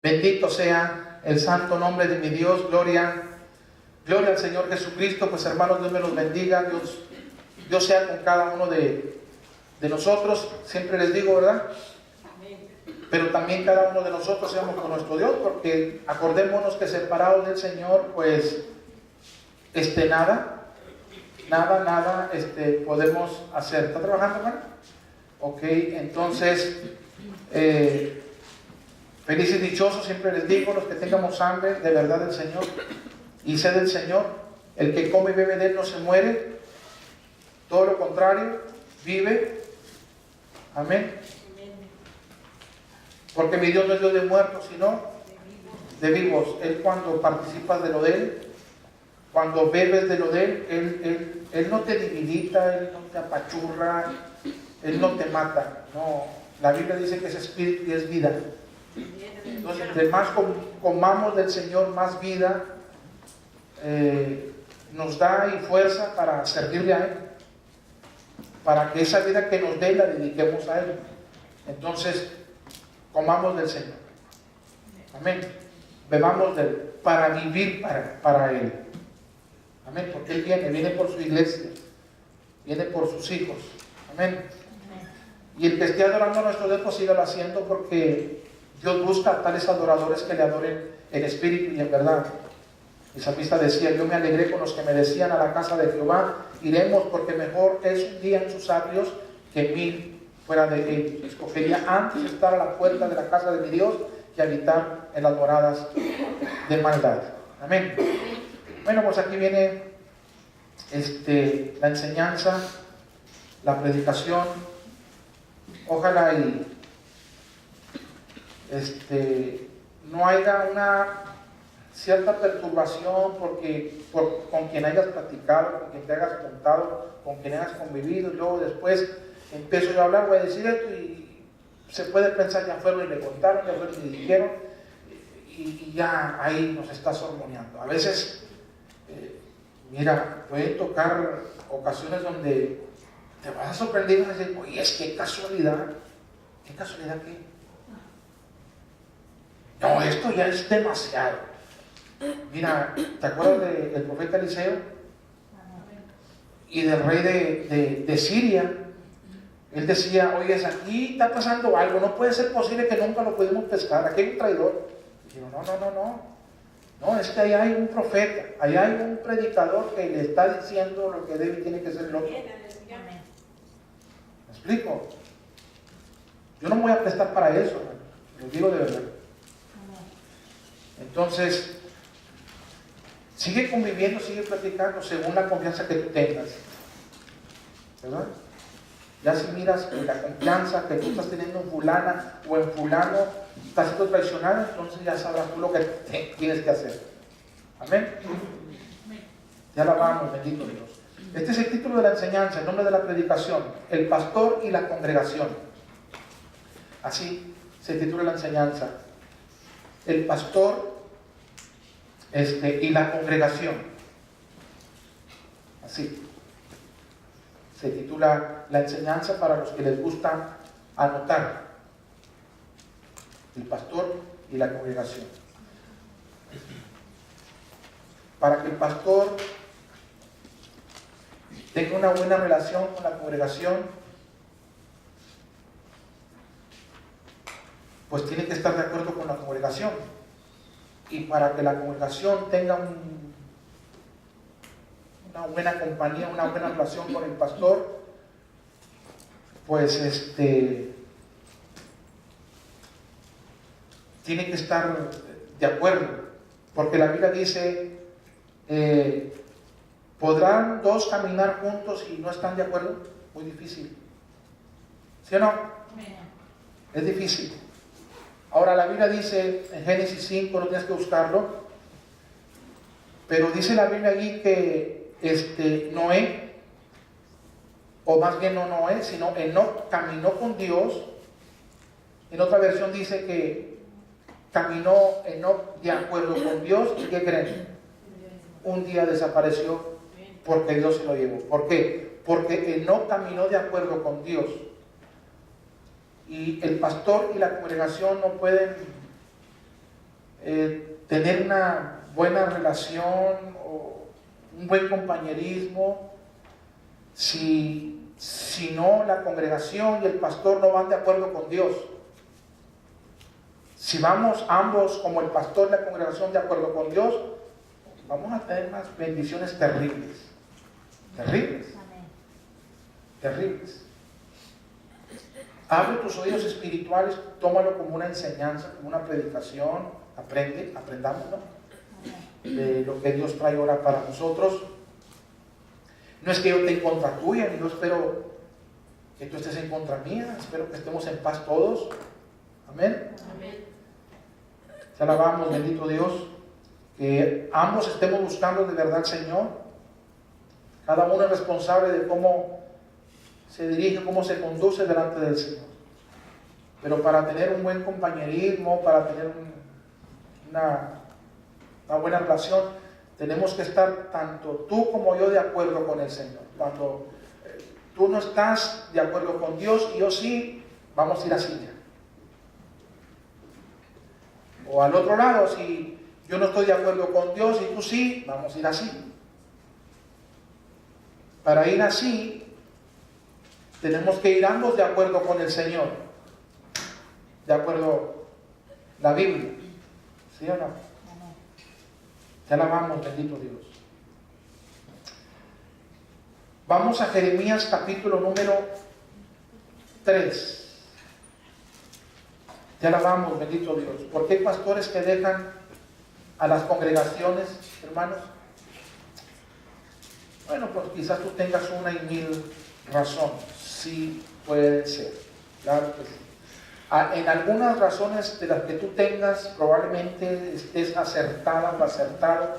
Bendito sea el santo nombre de mi Dios. Gloria al Señor Jesucristo. Pues hermanos, Dios me los bendiga. Dios sea con cada uno de nosotros. Siempre les digo, ¿verdad? Pero también cada uno de nosotros seamos con nuestro Dios, porque acordémonos que separados del Señor, pues nada podemos hacer. ¿Está trabajando, hermano? Ok, entonces felices y dichosos, siempre les digo, los que tengamos hambre de verdad del Señor y sed del Señor. El que come y bebe de Él no se muere, todo lo contrario, vive. Amén. Porque mi Dios no es Dios de muertos, sino de vivos. Él, cuando participas de lo de Él, cuando bebes de lo de Él, Él no te debilita, Él no te apachurra, Él no te mata. No, la Biblia dice que es espíritu y es vida. Entonces, entre más comamos del Señor, más vida nos da y fuerza para servirle a Él, para que esa vida que nos dé la dediquemos a Él. Entonces, comamos del Señor. Amén. Bebamos de Él para vivir para Él. Amén. Porque Él viene por su iglesia, viene por sus hijos. Amén. Y el que esté adorando a nuestro Dios, pues sígalo haciendo, porque Dios busca a tales adoradores que le adoren en espíritu y en verdad. El salmista decía: yo me alegré con los que me decían, a la casa de Jehová iremos, porque mejor es un día en sus atrios que 1000 fuera de él. Escogería antes estar a la puerta de la casa de mi Dios que habitar en las moradas de maldad. Amén. Bueno, pues aquí viene la enseñanza, la predicación. Ojalá y no haya una cierta perturbación con quien hayas platicado, con quien te hayas contado, con quien hayas convivido, y luego después empiezo yo a hablar, voy a decir esto, y se puede pensar, ya fueron y le contaron, ya fueron y le dijeron, y ya ahí nos está sormoneando. A veces, mira, pueden tocar ocasiones donde te vas a sorprender y vas a decir: oye, es que casualidad. ¿Qué casualidad qué? No, esto ya es demasiado. Mira, ¿te acuerdas del profeta Eliseo? Y del rey de Siria. Él decía: oye, aquí está pasando algo, no puede ser posible que nunca lo pudimos pescar, aquí hay un traidor. Y digo: no, es que ahí hay un profeta, ahí hay un predicador que le está diciendo lo que debe y tiene que ser el otro. ¿Me explico? Yo no me voy a prestar para eso, lo digo de verdad. Entonces, sigue conviviendo, sigue platicando según la confianza que tú tengas, ¿verdad? Ya si miras que la confianza que tú estás teniendo en fulana o en fulano está siendo traicionado, entonces ya sabrás tú lo que tienes que hacer. Amén. Ya la vamos, bendito Dios. Este es el título de la enseñanza, el nombre de la predicación: el pastor y la congregación. Así se titula la enseñanza: el pastor y la congregación. Así se titula la enseñanza para los que les gusta anotar: el pastor y la congregación. Para que el pastor tenga una buena relación con la congregación, pues tiene que estar de acuerdo con la congregación. Y para que la congregación tenga una buena compañía, una buena relación con el pastor, pues tiene que estar de acuerdo. Porque la Biblia dice: ¿podrán dos caminar juntos y no están de acuerdo? Muy difícil. ¿Sí o no? Es difícil. Ahora, la Biblia dice en Génesis 5, no tienes que buscarlo, pero dice la Biblia allí que Noé, o más bien no Noé, sino Enoc, caminó con Dios. En otra versión dice que caminó Enoc de acuerdo con Dios. ¿Y qué creen? Un día desapareció porque Dios se lo llevó. ¿Por qué? Porque Enoc caminó de acuerdo con Dios. Y el pastor y la congregación no pueden tener una buena relación o un buen compañerismo si no la congregación y el pastor no van de acuerdo con Dios? Si vamos ambos, como el pastor y la congregación, de acuerdo con Dios, vamos a tener unas bendiciones terribles. Terribles. Terribles. Abre tus oídos espirituales, tómalo como una enseñanza, como una predicación. Aprendamos, ¿no? De lo que Dios trae ahora para nosotros. No es que yo esté en contra tuya, ni yo espero que tú estés en contra mía. Espero que estemos en paz todos. Amén. Amén. Te alabamos, bendito Dios, que ambos estemos buscando de verdad al Señor. Cada uno es responsable de cómo se dirige, cómo se conduce delante del Señor. Pero para tener un buen compañerismo, para tener una buena relación, tenemos que estar tanto tú como yo de acuerdo con el Señor. Cuando tú no estás de acuerdo con Dios y yo sí, vamos a ir así ya. O al otro lado, si yo no estoy de acuerdo con Dios y tú sí, vamos a ir así. Para ir así, tenemos que ir ambos de acuerdo con el Señor. De acuerdo la Biblia. ¿Sí o no? Te alabamos, bendito Dios. Vamos a Jeremías capítulo número 3. Te alabamos, bendito Dios. ¿Por qué hay pastores que dejan a las congregaciones, hermanos? Bueno, pues quizás tú tengas una y mil razones. Sí, puede ser. Claro que sí. En algunas razones de las que tú tengas, probablemente estés acertada o acertado.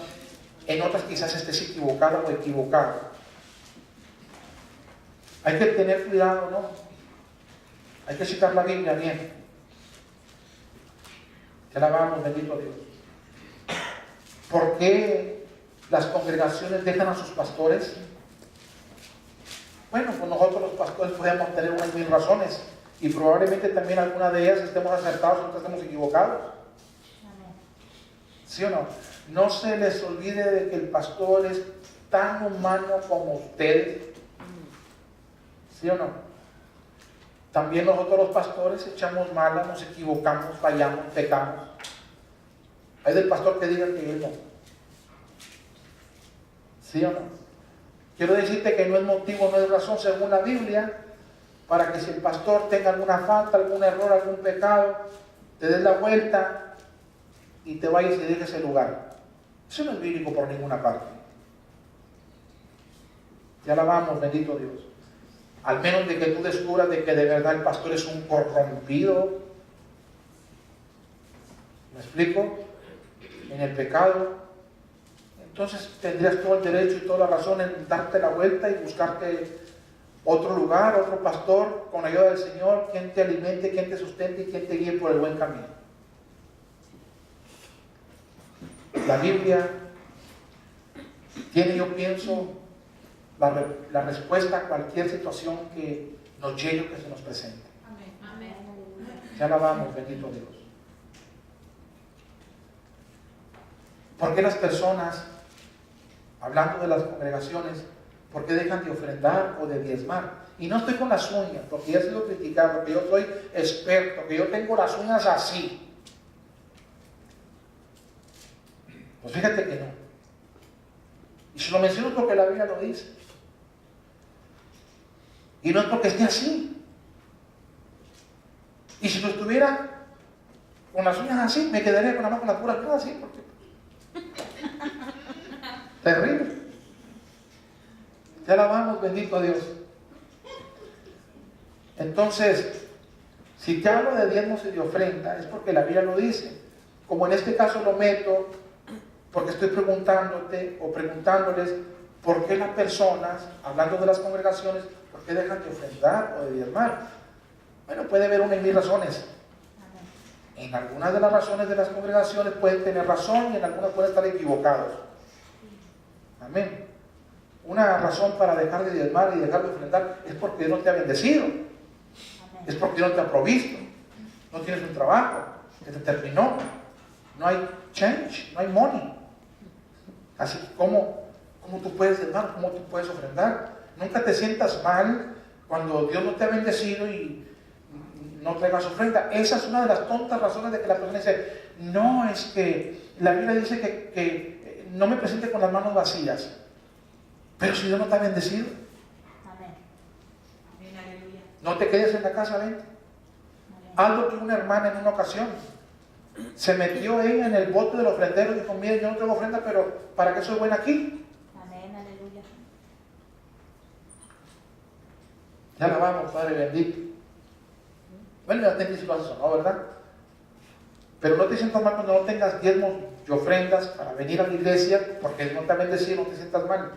En otras quizás estés equivocada o equivocado. Hay que tener cuidado, ¿no? Hay que citar la Biblia bien. Te alabamos, bendito Dios. ¿Por qué las congregaciones dejan a sus pastores? Bueno, pues nosotros los pastores podemos tener unas mil razones y probablemente también algunas de ellas estemos acertados y otras estemos equivocados. ¿Sí o no? No se les olvide de que el pastor es tan humano como ustedes. ¿Sí o no? También nosotros los pastores echamos malas, nos equivocamos, fallamos, pecamos. Hay del pastor que diga que él no. ¿Sí o no? Quiero decirte que no es motivo, no es razón según la Biblia para que si el pastor tenga alguna falta, algún error, algún pecado, te des la vuelta y te vayas y dejes ese lugar. Eso no es bíblico por ninguna parte. Te alabamos, bendito Dios. Al menos de que tú descubras de que de verdad el pastor es un corrompido. ¿Me explico? En el pecado. Entonces tendrías todo el derecho y toda la razón en darte la vuelta y buscarte otro lugar, otro pastor, con ayuda del Señor, quien te alimente, quien te sustente y quien te guíe por el buen camino. La Biblia tiene, yo pienso, la respuesta a cualquier situación que nos llegue, que se nos presente. Amén. Te alabamos, bendito Dios. ¿Por qué las personas, hablando de las congregaciones, por qué dejan de ofrendar o de diezmar? Y no estoy con las uñas, porque ya he sido criticado, porque yo soy experto, que yo tengo las uñas así. Pues fíjate que no. Y se lo menciono porque la Biblia lo dice. Y no es porque esté así. Y si lo estuviera con las uñas así, me quedaría con la mano con las puras cosas así. Porque... terrible. Te alabamos, bendito Dios. Entonces, si te hablo de diezmos y de ofrenda, es porque la Biblia lo dice. Como en este caso lo meto, porque estoy preguntándote o preguntándoles por qué las personas, hablando de las congregaciones, ¿por qué dejan de ofrendar o de diezmar? Bueno, puede haber una y mil razones. En algunas de las razones de las congregaciones pueden tener razón y en algunas pueden estar equivocados. Amén. Una razón para dejar de diezmar y dejar de ofrendar es porque Dios no te ha bendecido. Es porque Dios no te ha provisto. No tienes un trabajo que te terminó. no hay change, no hay money. Así que, ¿cómo tú puedes dar? ¿Cómo tú puedes ofrendar? Nunca te sientas mal cuando Dios no te ha bendecido y no traigas ofrenda. Esa es una de las tontas razones de que la persona dice, no, es que la Biblia dice que no me presente con las manos vacías. Pero si Dios no te ha bendecido, Amén. Amén, aleluya. no te quedes en la casa, vente. Algo que una hermana en una ocasión se metió ella en el bote del ofrendero y dijo, mire, yo no traigo ofrenda, pero ¿para qué soy buena aquí? Amén, aleluya. Ya la vamos, Padre bendito. Bueno, ya tenés eso, ¿no? ¿Verdad? Pero no te sientas mal cuando no tengas diezmos y ofrendas para venir a la iglesia, porque no te ha bendecido, no te sientas mal.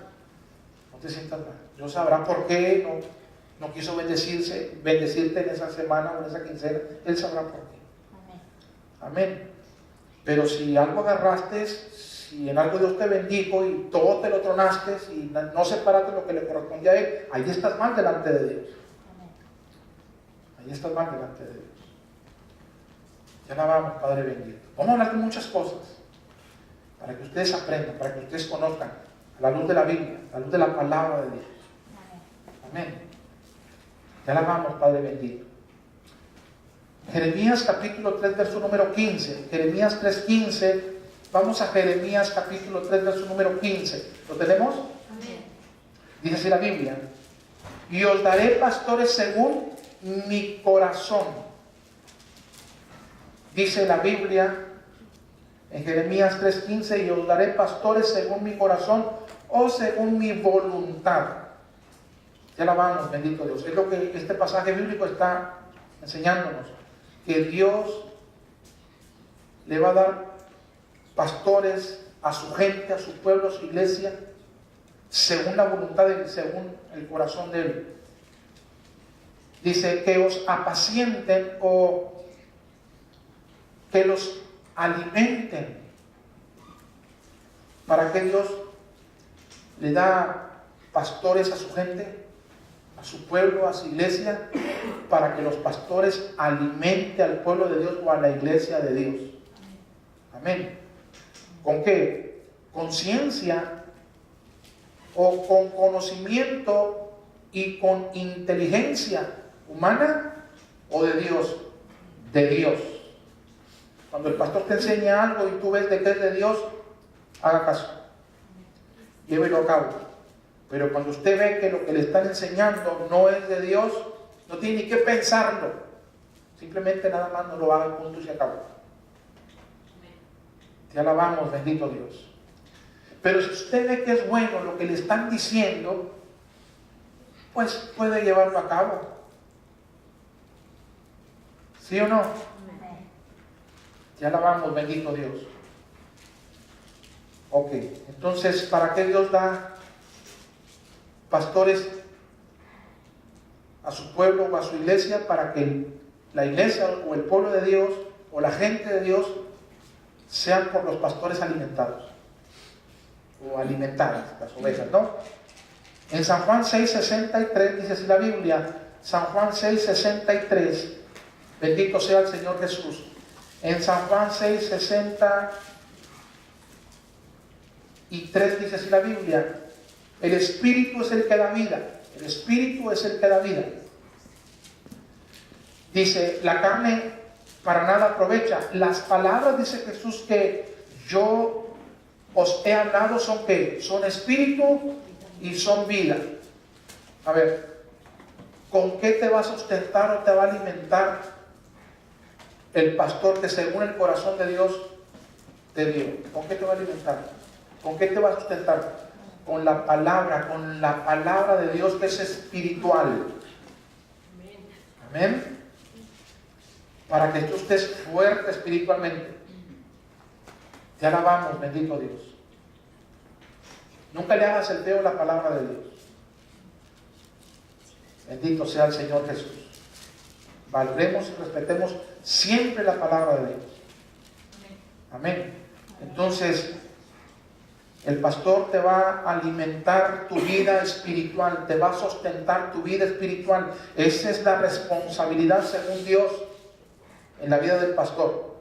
No te sientas mal. Dios sabrá por qué no quiso bendecirte en esa semana o en esa quincena. Él sabrá por qué. Amén. Pero si algo agarraste, si en algo Dios te bendijo y todo te lo tronaste y no separaste lo que le correspondía a Él, ahí estás mal delante de Dios. Ahí estás mal delante de Dios. Ya la vamos, Padre bendito. Vamos a hablar de muchas cosas para que ustedes aprendan, para que ustedes conozcan a la luz de la Biblia, a la luz de la palabra de Dios. Amén. Ya la vamos, Padre bendito. Jeremías capítulo 3, verso número 15. Jeremías 3:15. Vamos a Jeremías capítulo 3, verso número 15. ¿Lo tenemos? Amén. Dice así la Biblia. Y os daré pastores según mi corazón. Dice la Biblia en Jeremías 3:15, y os daré pastores según mi corazón o según mi voluntad. Ya la vamos, bendito Dios. Es lo que este pasaje bíblico está enseñándonos. Que Dios le va a dar pastores a su gente, a su pueblo, a su iglesia, según la voluntad de Él, según el corazón de Él. Dice que os apacienten o que los alimenten. ¿Para qué Dios le da pastores a su gente, a su pueblo, a su iglesia? Para que los pastores alimenten al pueblo de Dios o a la iglesia de Dios. Amén. ¿Con qué? Con ciencia o con conocimiento y con inteligencia humana o de Dios. De Dios. Cuando el pastor te enseña algo y tú ves de que es de Dios, haga caso. Llévelo a cabo. Pero cuando usted ve que lo que le están enseñando no es de Dios, no tiene ni que pensarlo. Simplemente nada más no lo haga, punto y se acabó. Te alabamos, bendito Dios. Pero si usted ve que es bueno lo que le están diciendo, pues puede llevarlo a cabo. ¿Sí o no? Te alabamos, bendito Dios. Ok, entonces, ¿para qué Dios da pastores a su pueblo o a su iglesia? Para que la iglesia o el pueblo de Dios o la gente de Dios sean por los pastores alimentados o alimentadas, las ovejas, ¿no? En San Juan 6:63 dice así la Biblia, San Juan 6:63, bendito sea el Señor Jesús. En San Juan 6:63 dice así la Biblia, el Espíritu es el que da vida. El Espíritu es el que da vida. Dice, la carne para nada aprovecha. Las palabras, dice Jesús, que yo os he hablado son ¿qué? Son espíritu y son vida. A ver, ¿con qué te va a sustentar o te va a alimentar el pastor que según el corazón de Dios te dio? ¿Con qué te va a alimentar? ¿Con qué te va a sustentar? Con la palabra de Dios que es espiritual. Amén. Para que tú estés fuerte espiritualmente. Te alabamos, bendito Dios. Nunca le hagas el feo a la palabra de Dios. Bendito sea el Señor Jesús. Valoremos y respetemos siempre la palabra de Dios. Amén. Entonces, el pastor te va a alimentar tu vida espiritual, te va a sustentar tu vida espiritual. Esa es la responsabilidad según Dios en la vida del pastor.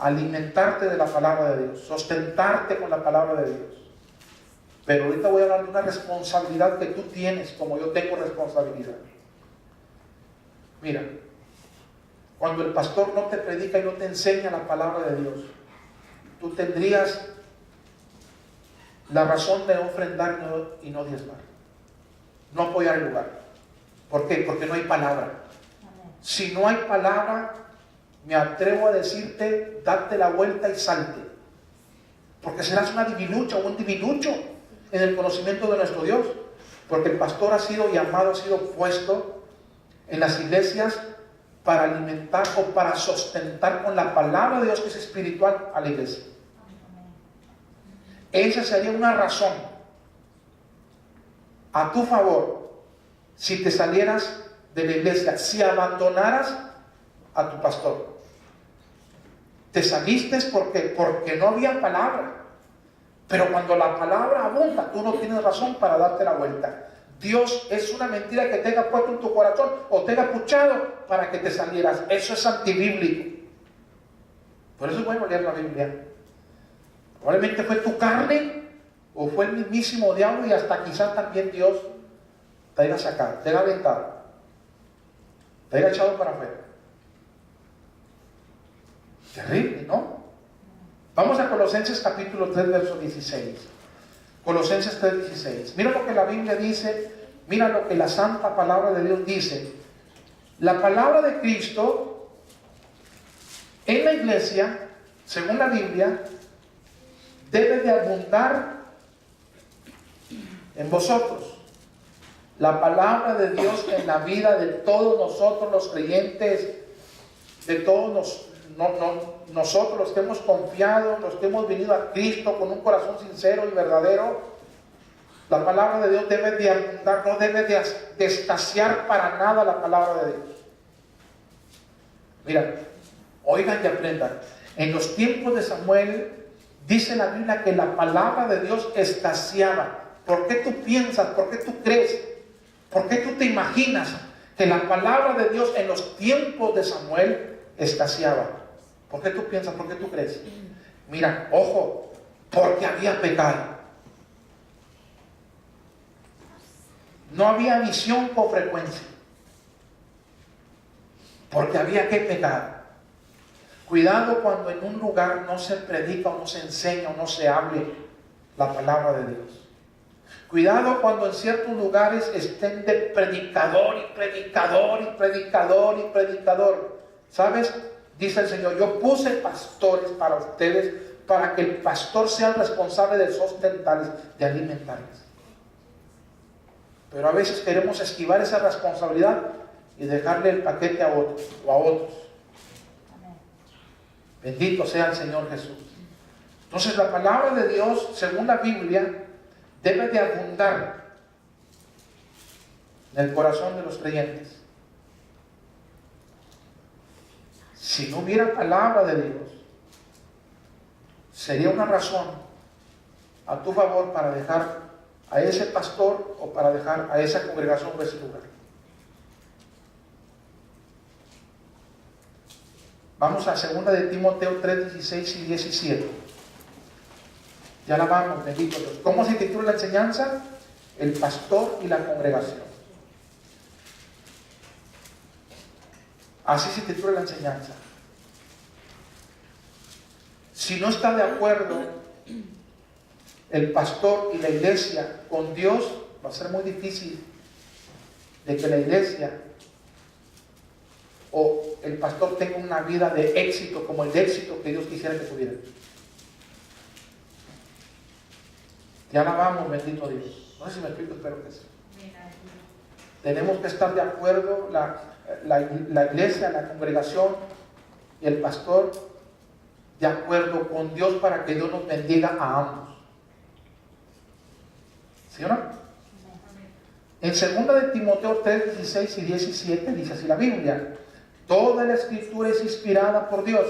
alimentarte de la palabra de Dios, sustentarte con la palabra de Dios. Pero ahorita voy a hablar de una responsabilidad que tú tienes, como yo tengo responsabilidad. Mira, cuando el pastor no te predica y no te enseña la palabra de Dios, tú tendrías la razón de ofrendar y no diezmar, no apoyar el lugar. ¿Por qué? Porque no hay palabra. Si no hay palabra, me atrevo a decirte, date la vuelta y salte, porque serás una divinucha o un divinucho en el conocimiento de nuestro Dios, porque el pastor ha sido llamado, ha sido puesto en las iglesias para alimentar o para sustentar con la palabra de Dios, que es espiritual, a la iglesia. Esa sería una razón a tu favor si te salieras de la iglesia, si abandonaras a tu pastor. Te saliste porque no había palabra. Pero cuando la palabra abunda, tú no tienes razón para darte la vuelta. Dios es una mentira que te haya puesto en tu corazón o te haya puchado para que te salieras. Eso es antibíblico. Por eso es bueno leer la Biblia. Probablemente fue tu carne o fue el mismísimo diablo, y hasta quizás también Dios te haya sacado, te haya aventado, te haya echado para afuera. Terrible, ¿no? Vamos a Colosenses capítulo 3, verso 16. Colosenses 3, 16. Mira lo que la Biblia dice, mira lo que la santa palabra de Dios dice. La palabra de Cristo en la iglesia, según la Biblia, debe de abundar en vosotros. La palabra de Dios en la vida de todos nosotros los creyentes, de todos nosotros los que hemos confiado, los que hemos venido a Cristo con un corazón sincero y verdadero. La palabra de Dios debe de abundar, no debe de escasear para nada la palabra de Dios. Mira, oigan y aprendan. En los tiempos de Samuel, dice la Biblia que la palabra de Dios escaseaba. ¿Por qué tú piensas? ¿Por qué tú crees? ¿Por qué tú te imaginas que la palabra de Dios en los tiempos de Samuel escaseaba? ¿Por qué tú piensas? ¿Por qué tú crees? Mira, ojo, porque había pecado. No había visión con frecuencia, porque había que pecar. Cuidado cuando en un lugar no se predica o no se enseña o no se hable la palabra de Dios. Cuidado cuando en ciertos lugares estén de predicador y predicador y predicador y predicador. ¿Sabes? Dice el Señor, yo puse pastores para ustedes, para que el pastor sea el responsable de sustentarles, de alimentarles. Pero a veces queremos esquivar esa responsabilidad y dejarle el paquete a otros o a otros. Bendito sea el Señor Jesús. Entonces la palabra de Dios, según la Biblia, debe de abundar en el corazón de los creyentes. Si no hubiera palabra de Dios, sería una razón a tu favor para dejar a ese pastor o para dejar a esa congregación o ese lugar. Vamos a 2 de Timoteo 3, 16 y 17. Ya la vamos, bendito Dios. ¿Cómo se titula la enseñanza? El pastor y la congregación. Así se titula la enseñanza. Si no está de acuerdo el pastor y la iglesia con Dios, va a ser muy difícil de que la iglesia o el pastor tenga una vida de éxito como el de éxito que Dios quisiera que tuviera. Ya la vamos, bendito Dios. No sé si me explico, espero que sí. Tenemos que estar de acuerdo, la iglesia, la congregación y el pastor, de acuerdo con Dios para que Dios nos bendiga a ambos. ¿Sí o no? En 2 de Timoteo 3, 16 y 17 dice así la Biblia: toda la escritura es inspirada por Dios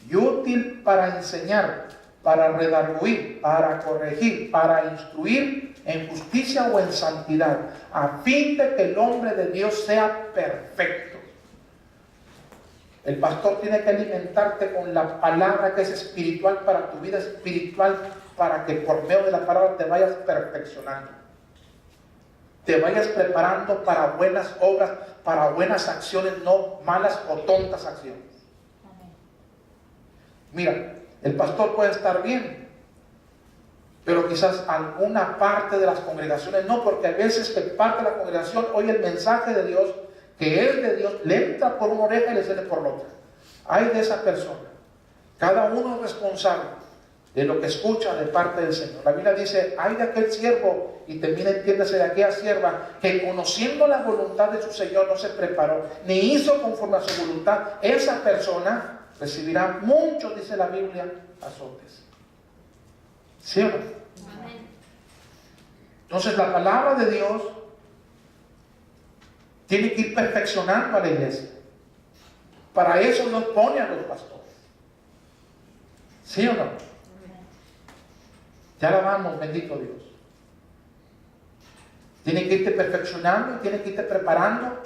y útil para enseñar, para redarguir, para corregir, para instruir en justicia o en santidad, a fin de que el hombre de Dios sea perfecto. El pastor tiene que alimentarte con la palabra que es espiritual para tu vida espiritual, para que por medio de la palabra te vayas perfeccionando, te vayas preparando para buenas obras, para buenas acciones, no malas o tontas acciones. Mira, el pastor puede estar bien, pero quizás alguna parte de las congregaciones no, porque a veces que parte de la congregación oye el mensaje de Dios, que es de Dios, le entra por una oreja y le sale por la otra. Hay de esa persona. Cada uno es responsable de lo que escucha de parte del Señor. La Biblia dice, hay de aquel siervo, y también entiéndase de aquella sierva, que conociendo la voluntad de su Señor no se preparó, ni hizo conforme a su voluntad. Esa persona recibirá muchos, dice la Biblia, azotes. ¿Sí o no? Amén. Entonces la palabra de Dios tiene que ir perfeccionando a la iglesia. Para eso Dios pone a los pastores. ¿Sí o no? Ya la vamos, bendito Dios. Tiene que irte perfeccionando y tiene que irte preparando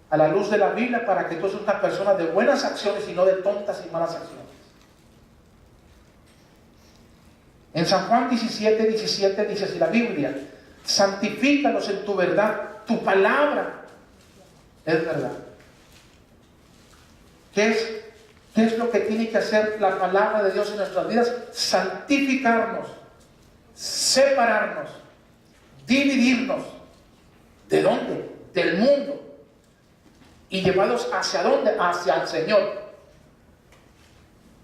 a la luz de la Biblia para que tú seas una persona de buenas acciones y no de tontas y malas acciones. En San Juan 17 dice así la Biblia: santifícalos en tu verdad, tu palabra es verdad. ¿Qué es lo que tiene que hacer la palabra de Dios en nuestras vidas? Santificarnos, separarnos, dividirnos. ¿De dónde? Del mundo. Y llevados hacia dónde? Hacia el Señor.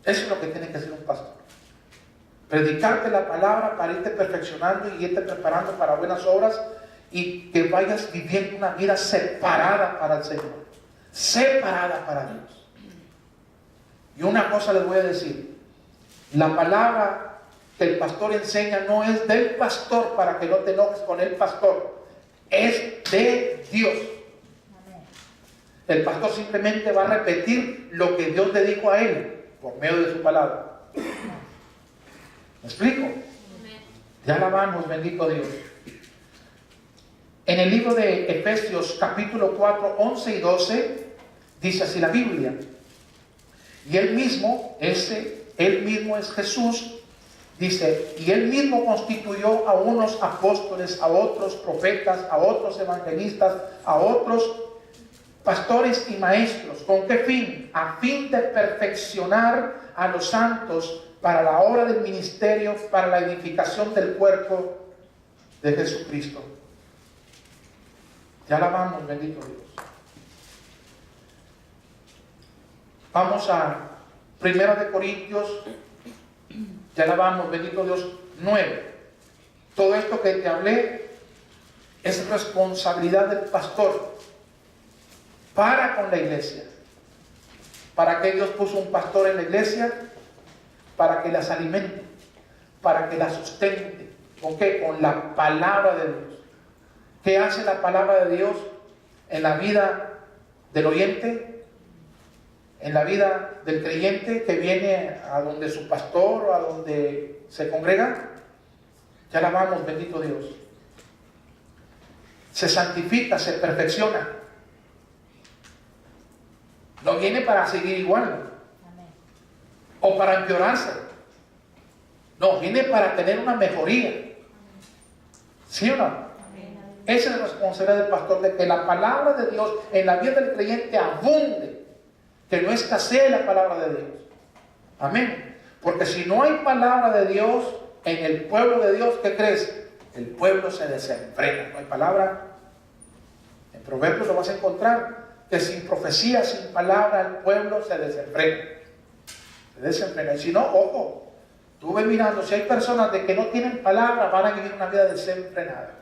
Eso es lo que tiene que hacer un pastor. Predicarte la palabra para irte perfeccionando y irte preparando para buenas obras, y que vayas viviendo una vida separada para el Señor, separada para Dios. Y una cosa les voy a decir: la palabra que el pastor enseña no es del pastor para que no te enojes con el pastor, es de Dios. El pastor simplemente va a repetir lo que Dios le dijo a él por medio de su palabra. ¿Me explico? Ya la vamos, bendito Dios. En el libro de Efesios capítulo 4, 11 y 12 dice así la Biblia: y él mismo es Jesús, dice, y él mismo constituyó a unos apóstoles, a otros profetas, a otros evangelistas, a otros pastores y maestros. ¿Con qué fin? A fin de perfeccionar a los santos para la obra del ministerio, para la edificación del cuerpo de Jesucristo. Ya la vamos, bendito Dios. Vamos a 1 Corintios, ya la vamos, bendito Dios, 9. Todo esto que te hablé es responsabilidad del pastor para con la iglesia. ¿Para qué Dios puso un pastor en la iglesia? Para que las alimente, para que las sustente. ¿Con qué? Con la palabra de Dios. ¿Qué hace la palabra de Dios en la vida del oyente? En la vida del creyente que viene a donde su pastor o a donde se congrega. Ya la vamos, bendito Dios. Se santifica, se perfecciona. No viene para seguir igual o para empeorarse. No, viene para tener una mejoría. ¿Sí o no? Esa es la responsabilidad del pastor, de que la palabra de Dios en la vida del creyente abunde, que no escasee la palabra de Dios. Amén. Porque si no hay palabra de Dios en el pueblo de Dios, ¿qué crees? El pueblo se desenfrena. No hay palabra. En Proverbios lo vas a encontrar, que sin profecía, sin palabra, el pueblo se desenfrena. Se desenfrena. Y si no, ojo, tú ves mirando, si hay personas de que no tienen palabra, van a vivir una vida desenfrenada.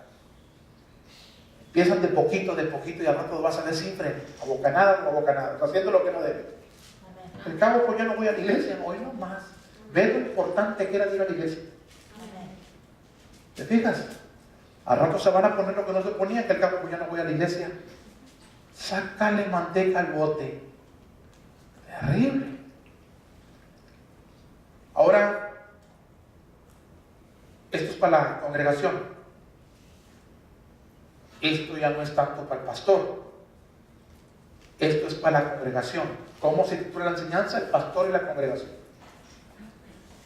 Empiezan de poquito y al rato vas a desenfrenar, a bocanadas, haciendo lo que no deben. Al cabo, pues yo no voy a la iglesia, hoy no más. Ve lo importante que era ir a la iglesia. ¿Te fijas? Al rato se van a poner lo que no se ponía, que al cabo, pues ya no voy a la iglesia. Sácale manteca al bote. Terrible. Ahora, esto es para la congregación. Esto ya no es tanto para el pastor. Esto es para la congregación. ¿Cómo se titula la enseñanza? El pastor y la congregación.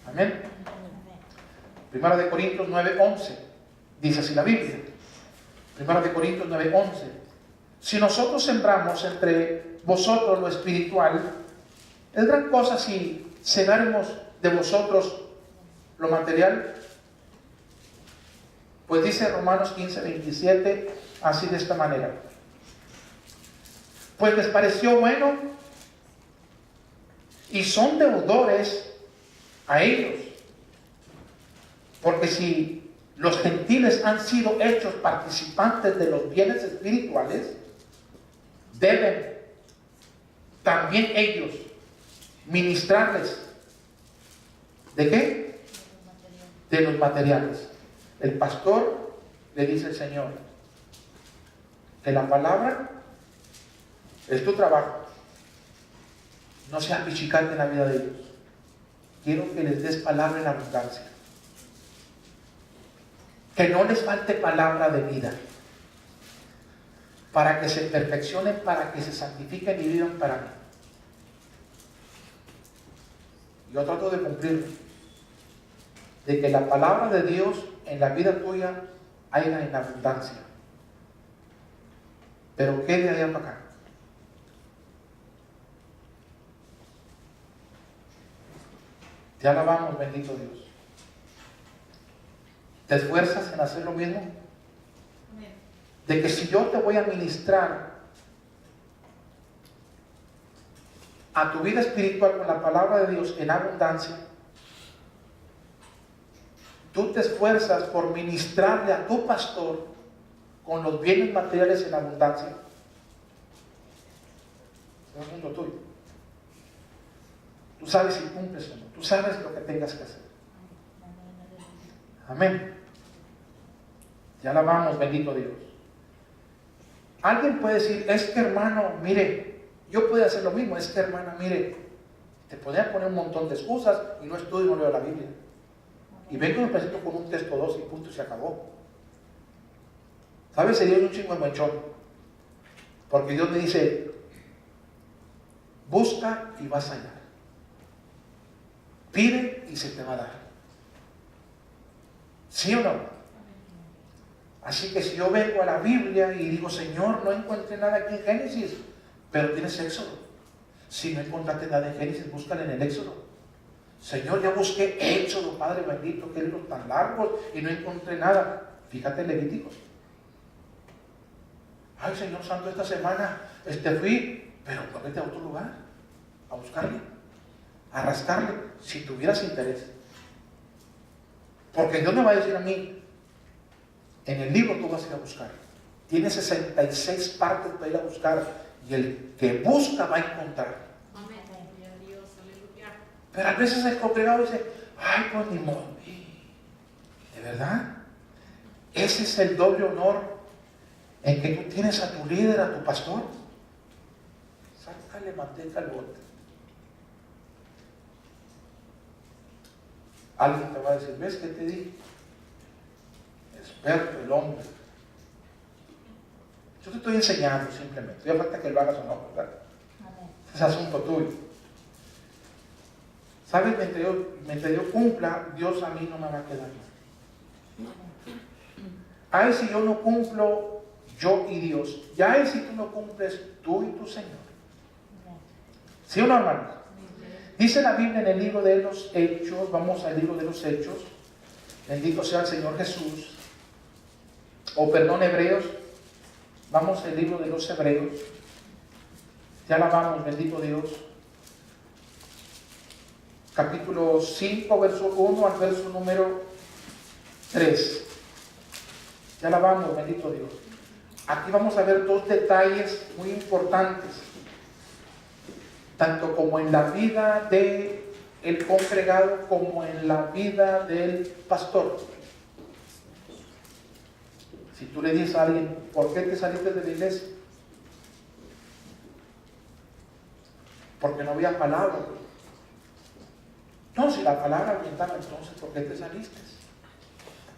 Amén. Primera de Corintios 9:11. Dice así la Biblia. Primera de Corintios 9:11. Si nosotros sembramos entre vosotros lo espiritual, es gran cosa si sembráramos de vosotros lo material. Pues dice Romanos 15:27 así de esta manera. Pues les pareció bueno y son deudores a ellos. Porque si los gentiles han sido hechos participantes de los bienes espirituales, deben también ellos ministrarles. ¿De qué? De los materiales. El pastor le dice al Señor que la palabra es tu trabajo. No seas pichicante en la vida de ellos. Quiero que les des palabra en abundancia. Que no les falte palabra de vida. Para que se perfeccionen, para que se santifiquen y vivan para mí. Yo trato de cumplir. De que la palabra de Dios en la vida tuya haya en abundancia. Pero quede allá para acá. Te alabamos, bendito Dios. ¿Te esfuerzas en hacer lo mismo? De que si yo te voy a ministrar a tu vida espiritual con la palabra de Dios en abundancia, tú te esfuerzas por ministrarle a tu pastor con los bienes materiales en abundancia, es un mundo tuyo. Tú sabes si cumples o no, tú sabes lo que tengas que hacer. Amén. Ya alabamos, bendito Dios. Alguien puede decir, es que hermano, mire, yo puedo hacer lo mismo, es que hermana, mire, te podría poner un montón de excusas y no estudio y no leo la Biblia. Y vengo y me presento con un texto 2 y punto, y se acabó. ¿Sabes? Dios es un chingo de manchón. Porque Dios me dice, busca y vas a hallar. Pide y se te va a dar. ¿Sí o no? Así que si yo vengo a la Biblia y digo, Señor, no encontré nada aquí en Génesis, pero tienes Éxodo. Si no encontraste nada en Génesis, búscala en el Éxodo. Señor, ya busqué Éxodo, Padre bendito, que libros tan largos y no encontré nada. Fíjate en Levíticos. Ay, Señor Santo, esta semana fui, pero vete a otro lugar, a buscarle, a rascarle, si tuvieras interés. Porque Dios me va a decir a mí, en el libro tú vas a ir a buscar. Tiene 66 partes para ir a buscar, y el que busca va a encontrar. Amén. Dios, aleluya. Pero a veces el congregado dice, ay, pues ni modo. ¿De verdad? Ese es el doble honor en que tú tienes a tu líder, a tu pastor. Sácale manteca al bote. Alguien te va a decir, ¿ves qué te dije? Experto el hombre. Yo te estoy enseñando simplemente. Ya falta que lo hagas o no, ¿verdad? Es asunto tuyo. ¿Sabes? Mientras yo cumpla, Dios a mí no me va a quedar mal. Ay, si yo no cumplo, yo y Dios. Ya es si tú no cumples, tú y tu Señor. ¿Sí o no, hermanos? Dice la Biblia en el libro de los Hechos, vamos al libro de los Hechos, bendito sea el Señor Jesús, Hebreos, vamos al libro de los Hebreos, ya alabamos, bendito Dios, capítulo 5, verso 1 al verso número 3, ya alabamos, bendito Dios. Aquí vamos a ver dos detalles muy importantes, tanto como en la vida del congregado como en la vida del pastor. Si tú le dices a alguien, ¿por qué te saliste de la iglesia? Porque no había palabra. No, si la palabra abundaba, entonces ¿por qué te saliste?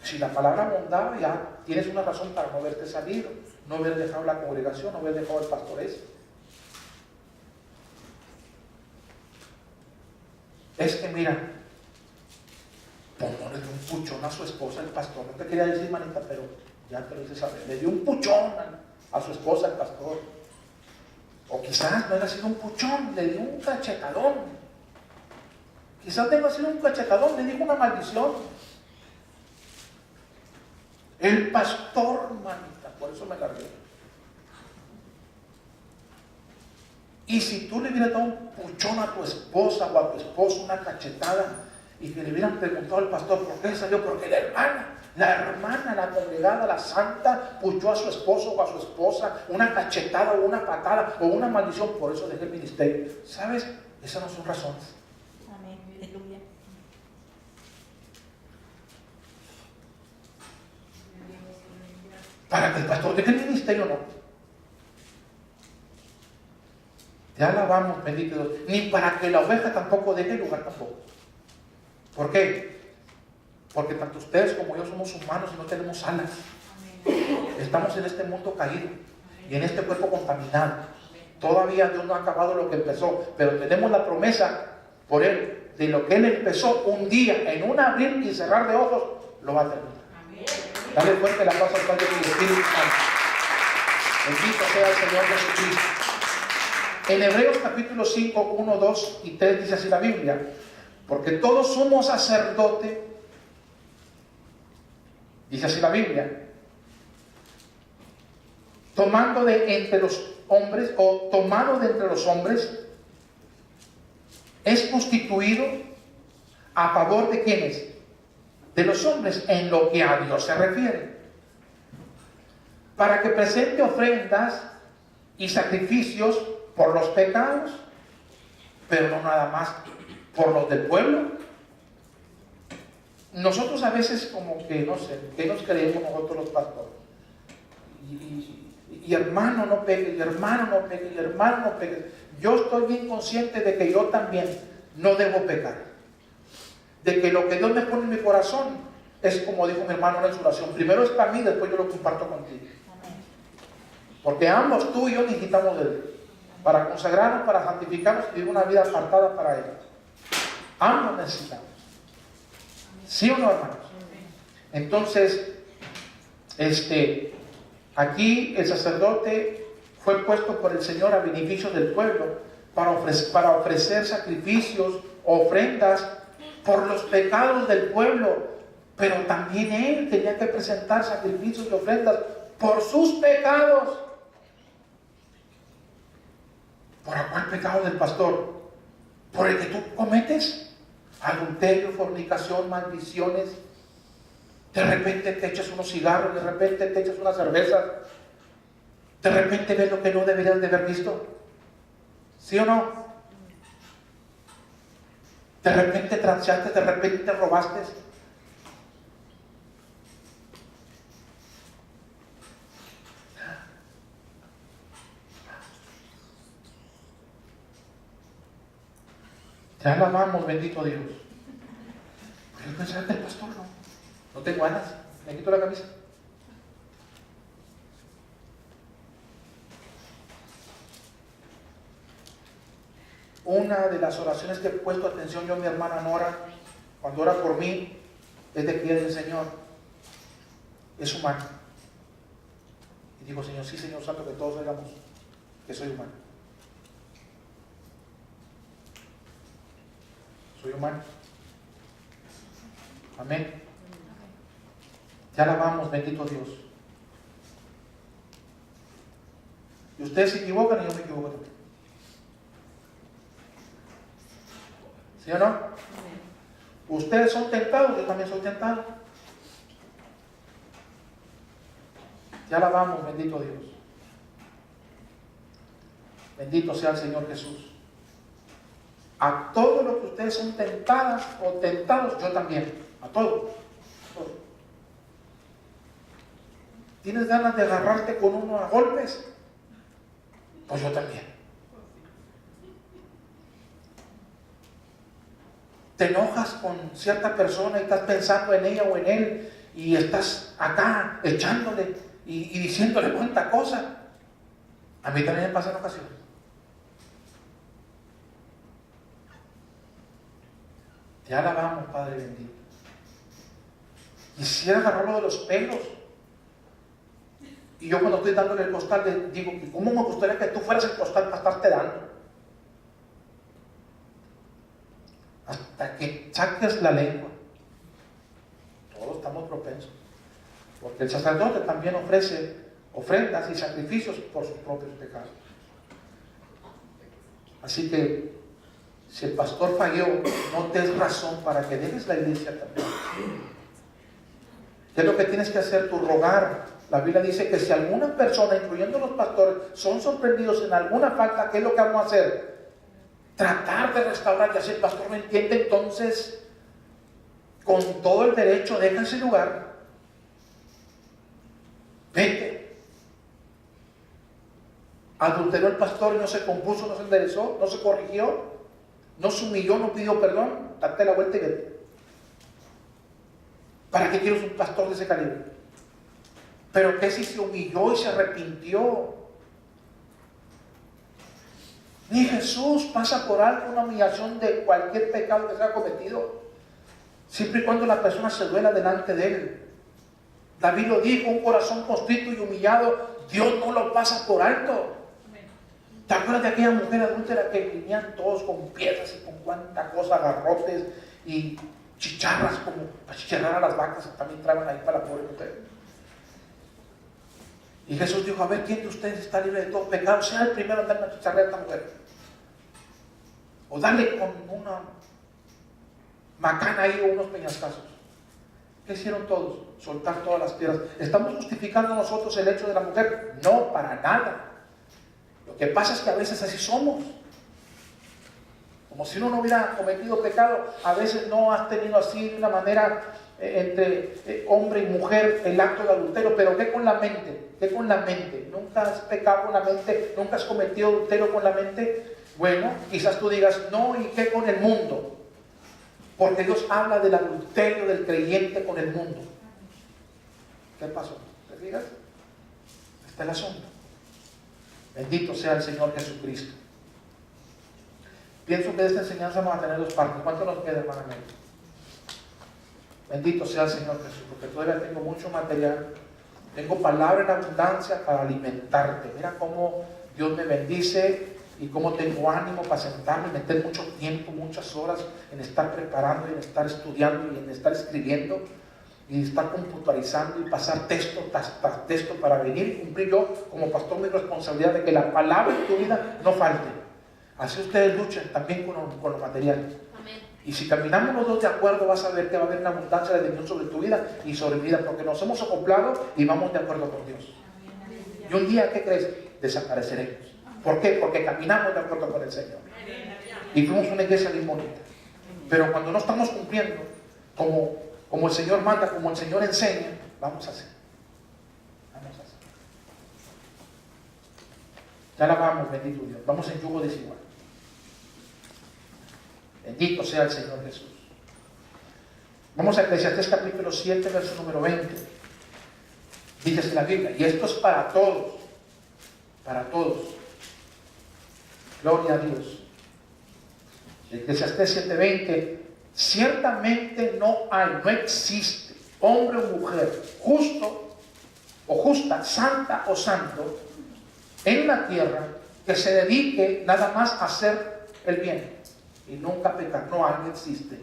Si la palabra abundaba, ya tienes una razón para no haberte salido, no haber dejado la congregación, no haber dejado el pastorés. Es que mira, pues no le dio un puchón a su esposa el pastor. No te quería decir, manita, pero ya te lo hice saber. Le dio un puchón a su esposa el pastor. O quizás no haya sido un puchón, le dio un cachetadón. Quizás tenga sido un cachetadón, le dijo una maldición. El pastor, manita, por eso me largué. Y si tú le hubieras dado un puchón a tu esposa o a tu esposo, una cachetada, y que le hubieran preguntado al pastor, ¿por qué salió? Porque la hermana, la congregada, la santa, puchó a su esposo o a su esposa, una cachetada o una patada o una maldición, por eso dejé el ministerio. ¿Sabes? Esas no son razones. Amén. Aleluya. Para que el pastor deje el ministerio, no. Ya alabamos, bendito Dios. Ni para que la oveja tampoco deje el lugar tampoco. ¿Por qué? Porque tanto ustedes como yo somos humanos y no tenemos alas. Estamos en este mundo caído y en este cuerpo contaminado. Todavía Dios no ha acabado lo que empezó, pero tenemos la promesa por Él, de lo que Él empezó un día, en un abrir y cerrar de ojos, lo va a terminar. Dale fuerte la paz al Padre y al Espíritu Santo. Bendito sea el Señor Jesucristo. En Hebreos capítulo 5, 1, 2 y 3 dice así la Biblia: porque todos somos sacerdotes, dice así la Biblia, tomando de entre los hombres, o tomado de entre los hombres, es constituido a favor de quienes, de los hombres, en lo que a Dios se refiere, para que presente ofrendas y sacrificios por los pecados, pero no nada más por los del pueblo. Nosotros a veces como que, no sé, ¿qué nos creemos nosotros los pastores? Y hermano no pegue, y hermano no pegue, y hermano no pegue. Yo estoy bien consciente de que yo también no debo pecar. De que lo que Dios me pone en mi corazón es como dijo mi hermano en su oración. Primero es para mí, después yo lo comparto contigo. Porque ambos, tú y yo, necesitamos de Él. Para consagrarnos, para santificarnos y vivir una vida apartada para Él. Ambos necesitamos. ¿Sí o no, hermanos? Entonces, aquí el sacerdote fue puesto por el Señor a beneficio del pueblo para ofrecer sacrificios, ofrendas por los pecados del pueblo, pero también él tenía que presentar sacrificios y ofrendas por sus pecados. ¿Por cuál pecado del pastor? ¿Por el que tú cometes? Adulterio, fornicación, maldiciones. De repente te echas unos cigarros, de repente te echas una cerveza, de repente ves lo que no deberías de haber visto. ¿Sí o no? De repente transeaste, de repente robaste. Ya la amamos, bendito Dios. Pero yo pensaba que el pastor no tengo ganas, me quito la camisa. Una de las oraciones que he puesto atención yo a mi hermana Nora, cuando ora por mí, es de que ella dice: Señor, es humano. Y digo: Señor, sí, Señor Santo, que todos oigamos que soy humano. Soy humano. Amén. Ya la vamos, bendito Dios. Y ustedes se equivocan y yo me equivoco también. ¿Sí o no? Ustedes son tentados, yo también soy tentado. Ya la vamos, bendito Dios. Bendito sea el Señor Jesús. A todo lo que ustedes son tentadas o tentados, yo también. A todo. ¿Tienes ganas de agarrarte con uno a golpes? Pues yo también. Te enojas con cierta persona y estás pensando en ella o en él y estás acá echándole y diciéndole cuánta cosa. A mí también me pasa en ocasiones. Te alabamos, Padre bendito. Quisiera agarrarlo de los pelos. Y yo cuando estoy dándole el costal le digo, ¿cómo me gustaría que tú fueras el costal para estarte dando? Hasta que saques la lengua. Todos estamos propensos. Porque el sacerdote también ofrece ofrendas y sacrificios por sus propios pecados. Así que si el pastor falló, no te es razón para que dejes la iglesia también. ¿Qué es lo que tienes que hacer? Tu rogar. La Biblia dice que si alguna persona, incluyendo los pastores, son sorprendidos en alguna falta, ¿qué es lo que vamos a hacer? Tratar de restaurar. Ya si el pastor no entiende, entonces con todo el derecho deja ese lugar, vete. Adulteró el pastor y no se compuso, no se enderezó, no se corrigió, no se humilló, no pidió perdón, date la vuelta y vete. ¿Para qué quieres un pastor de ese calibre? Pero ¿qué si se humilló y se arrepintió? Ni Jesús pasa por alto una humillación de cualquier pecado que se haya cometido, siempre y cuando la persona se duela delante de él. David lo dijo, un corazón contrito y humillado, Dios no lo pasa por alto. ¿Te acuerdas de aquella mujer adúltera que venían todos con piedras y con cuánta cosa, garrotes y chicharras como para chicharrar a las vacas que también traban ahí para la pobre mujer? Y Jesús dijo, a ver, ¿quién de ustedes está libre de todo pecado? Sea el primero en darle una chicharrera a esta mujer. O darle con una macana ahí o unos peñascazos. ¿Qué hicieron todos? Soltar todas las piedras. ¿Estamos justificando nosotros el hecho de la mujer? No, para nada. Lo que pasa es que a veces así somos. Como si uno no hubiera cometido pecado, a veces no has tenido así de una manera entre hombre y mujer el acto de adulterio, pero ¿qué con la mente? ¿Qué con la mente? ¿Nunca has pecado con la mente? ¿Nunca has cometido adulterio con la mente? Bueno, quizás tú digas, no, ¿y qué con el mundo? Porque Dios habla del adulterio del creyente con el mundo. ¿Qué pasó? ¿Te fijas? Está el asunto. Bendito sea el Señor Jesucristo. Pienso que de esta enseñanza vamos a tener dos partes. ¿Cuánto nos queda, hermana Mary? Bendito sea el Señor Jesús, porque todavía tengo mucho material. Tengo palabra en abundancia para alimentarte. Mira cómo Dios me bendice y cómo tengo ánimo para sentarme y meter mucho tiempo, muchas horas en estar preparando y en estar estudiando y en estar escribiendo y estar computarizando y pasar texto tras texto para venir y cumplir yo como pastor mi responsabilidad de que la palabra en tu vida no falte. Así ustedes luchan también con lo material. Amén. Y si caminamos los dos de acuerdo, vas a ver que va a haber una abundancia de bendición sobre tu vida y sobre mi vida, porque nos hemos acoplado y vamos de acuerdo con Dios. Y un día, ¿qué crees? Desapareceremos. ¿Por qué? Porque caminamos de acuerdo con el Señor. Y fuimos una iglesia bien bonita. Pero cuando no estamos cumpliendo como el Señor manda, como el Señor enseña, vamos a hacer. Vamos a hacer. Ya la vamos, bendito Dios. Vamos en yugo desigual. Bendito sea el Señor Jesús. Vamos a Eclesiastés capítulo 7, verso número 20. Dice la Biblia, y esto es para todos. Para todos. Gloria a Dios. Eclesiastés 7:20. Ciertamente no existe hombre o mujer justo o justa, santa o santo en la tierra que se dedique nada más a hacer el bien y nunca pecar. No existe.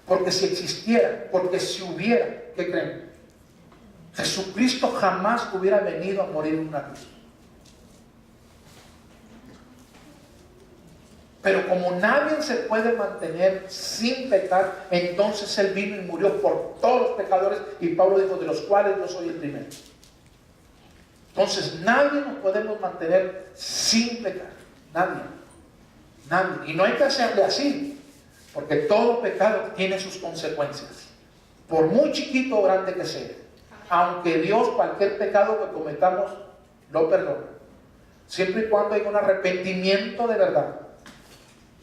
Porque si existiera, porque si hubiera, ¿qué creen? Jesucristo jamás hubiera venido a morir en una cruz. Pero como nadie se puede mantener sin pecar, entonces Él vino y murió por todos los pecadores, y Pablo dijo, de los cuales yo soy el primero. Entonces nadie nos podemos mantener sin pecar. Nadie. Nadie. Y no hay que hacerle así, porque todo pecado tiene sus consecuencias, por muy chiquito o grande que sea. Aunque Dios cualquier pecado que cometamos lo perdona, siempre y cuando haya un arrepentimiento de verdad.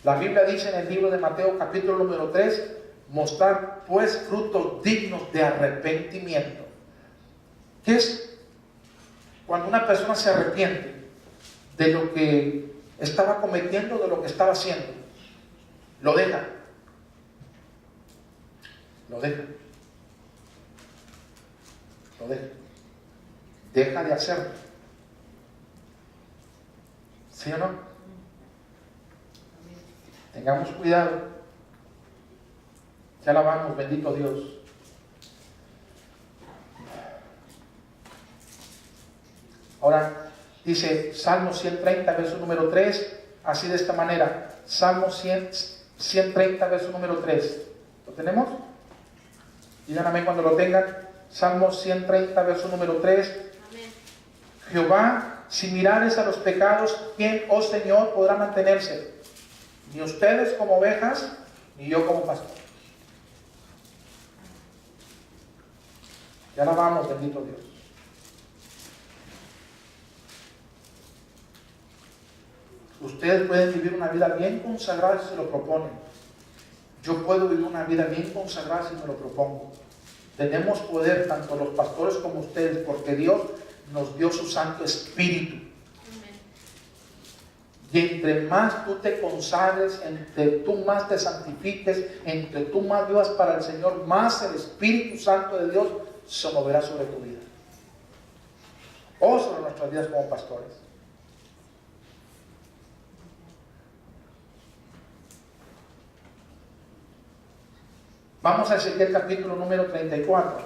La Biblia dice en el libro de Mateo capítulo número 3, mostrar pues frutos dignos de arrepentimiento. ¿Qué es? Cuando una persona se arrepiente de lo que estaba cometiendo, de lo que estaba haciendo, lo deja. lo deja. Lo deja. Deja de hacerlo. ¿Sí o no? Tengamos cuidado. Te alabamos, bendito Dios. Ahora dice Salmo 130, verso número 3, así de esta manera. Salmo 130, verso número 3. ¿Lo tenemos? Digan amén cuando lo tengan. Salmo 130, verso número 3. Amén. Jehová, si mirares a los pecados, ¿quién, oh Señor, podrá mantenerse? Ni ustedes como ovejas, ni yo como pastor. Ya alabamos, bendito Dios. Ustedes pueden vivir una vida bien consagrada si se lo proponen. Yo puedo vivir una vida bien consagrada si me lo propongo. Tenemos poder, tanto los pastores como ustedes, porque Dios nos dio su Santo Espíritu. Amén. Y entre más tú te consagres, entre tú más te santifiques, entre tú más vivas para el Señor, más el Espíritu Santo de Dios se moverá sobre tu vida. O sobre nuestras vidas como pastores. Vamos a Ezequiel capítulo número 34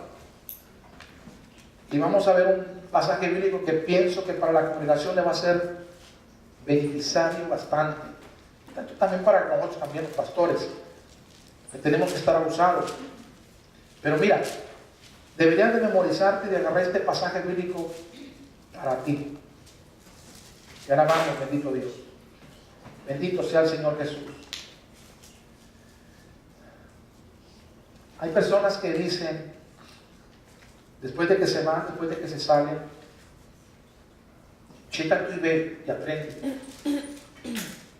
y vamos a ver un pasaje bíblico que pienso que para la congregación le va a ser beneficiario bastante, tanto también para nosotros, también los pastores, que tenemos que estar abusados. Pero mira, deberías de memorizarte y de agarrar este pasaje bíblico para ti. Y alabamos, bendito Dios. Bendito sea el Señor Jesús. Hay personas que dicen, después de que se van, después de que se salen, checa tú y ve y aprende.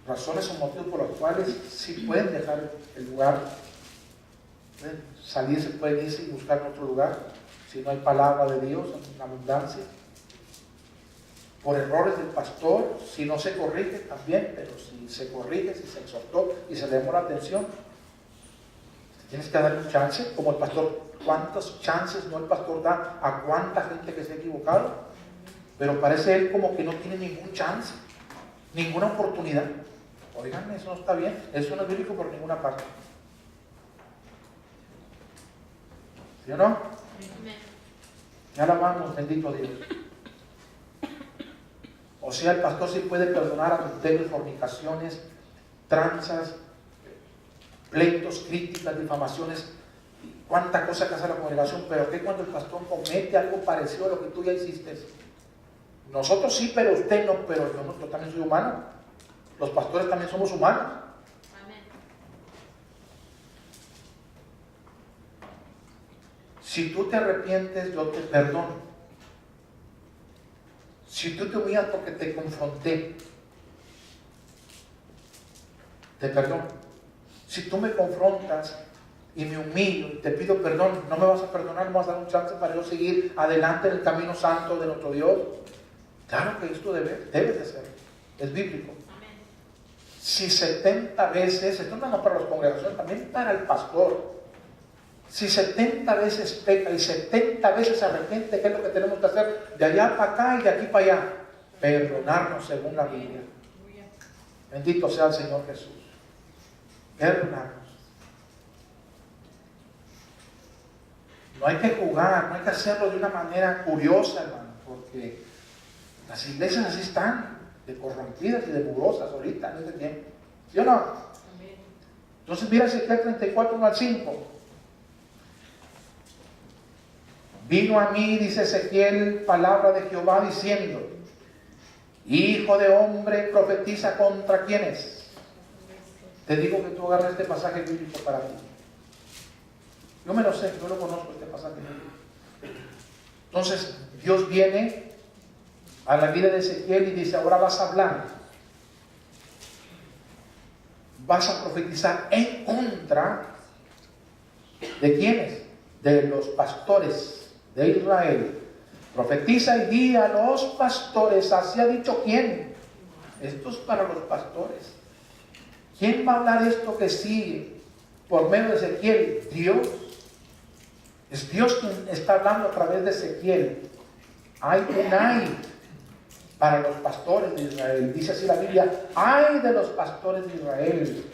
Razones o motivos por los cuales sí pueden dejar el lugar, pueden salirse, pueden irse y buscar otro lugar, si no hay palabra de Dios en abundancia. Por errores del pastor, si no se corrige también, pero si se corrige, si se exhortó y se le llamó la atención, tienes que darle un chance, como el pastor. ¿Cuántos chances no el pastor da a cuánta gente que se ha equivocado? Pero parece él como que no tiene ningún chance, ninguna oportunidad. Oigan, eso no está bien, eso no es bíblico por ninguna parte. ¿Sí o no? Amén. Ya alabamos, bendito Dios. O sea, el pastor sí puede perdonar adulterios, fornicaciones, tranzas, pleitos, críticas, difamaciones, cuánta cosa que hace la congregación, pero que cuando el pastor comete algo parecido a lo que tú ya hiciste. Nosotros sí, pero usted no, pero yo también soy humano. Los pastores también somos humanos. Amén. Si tú te arrepientes, yo te perdono. Si tú te humillas porque te confronté, te perdono. Si tú me confrontas y me humillo y te pido perdón, no me vas a perdonar, me vas a dar un chance para yo seguir adelante en el camino santo de nuestro Dios. Claro que esto debes de hacer, es bíblico. Amén. Si 70 veces, esto no es para las congregaciones, también para el pastor. Si 70 veces peca y 70 veces se arrepiente, ¿qué es lo que tenemos que hacer? De allá para acá y de aquí para allá. Perdonarnos según la Biblia. Bendito sea el Señor Jesús. Perdonarnos. No hay que jugar, no hay que hacerlo de una manera curiosa, hermano, porque las iglesias así están, de corrompidas y de mugrosas ahorita en este tiempo. ¿Sí o no? Amén. Entonces mira Ezequiel 34, 1 al 5. Vino a mí, dice Ezequiel, palabra de Jehová diciendo: Hijo de hombre, profetiza contra quienes. Te digo que tú agarres este pasaje bíblico para ti. Yo me lo sé, yo lo conozco este pasaje bíblico. Entonces Dios viene a la vida de Ezequiel y dice: ahora vas a hablar, vas a profetizar en contra de quienes, de los pastores de Israel. Profetiza y guía a los pastores. Así ha dicho quién. Esto es para los pastores. ¿Quién va a hablar esto que sigue por medio de Ezequiel? Dios. Es Dios quien está hablando a través de Ezequiel. Hay un ay para los pastores de Israel. Dice así la Biblia: ay de los pastores de Israel,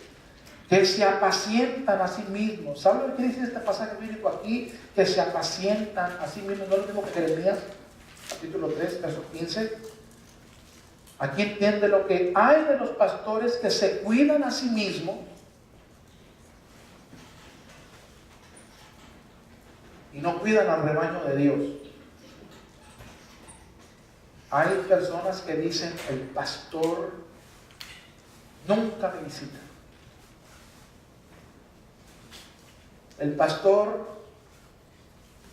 que se apacientan a sí mismos. ¿Saben lo que dice este pasaje bíblico aquí? Que se apacientan a sí mismos. No es lo mismo que Jeremías, capítulo 3, verso 15. Aquí entiende lo que hay de los pastores que se cuidan a sí mismos y no cuidan al rebaño de Dios. Hay personas que dicen: el pastor nunca me visita. El pastor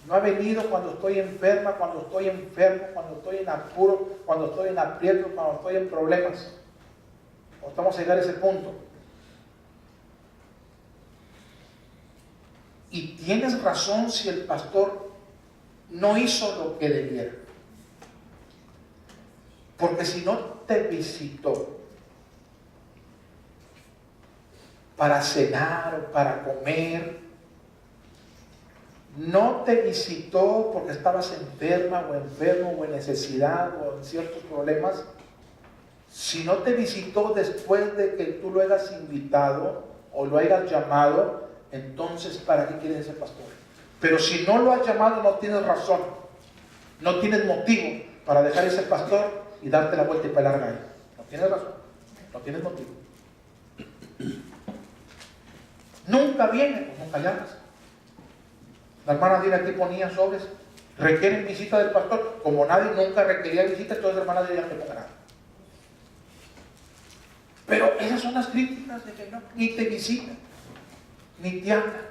no ha venido cuando estoy enferma, cuando estoy enfermo, cuando estoy en apuro, cuando estoy en aprieto, cuando estoy en problemas. O estamos a llegar a ese punto. Y tienes razón si el pastor no hizo lo que debiera. Porque si no te visitó para cenar o para comer, no te visitó porque estabas enferma o enfermo o en necesidad o en ciertos problemas, si no te visitó después de que tú lo hayas invitado o lo hayas llamado, entonces ¿para qué quieres ese pastor? Pero si no lo has llamado, no tienes razón, no tienes motivo para dejar ese pastor y darte la vuelta y pelarla a él. No tienes razón, no tienes motivo. Nunca viene, pues nunca llamas. La hermana Dina aquí ponía sobres: requieren visita del pastor. Como nadie nunca requería visita, entonces la hermana Dina no ponga nada. Pero esas son las críticas de que no, ni te visita, ni te habla.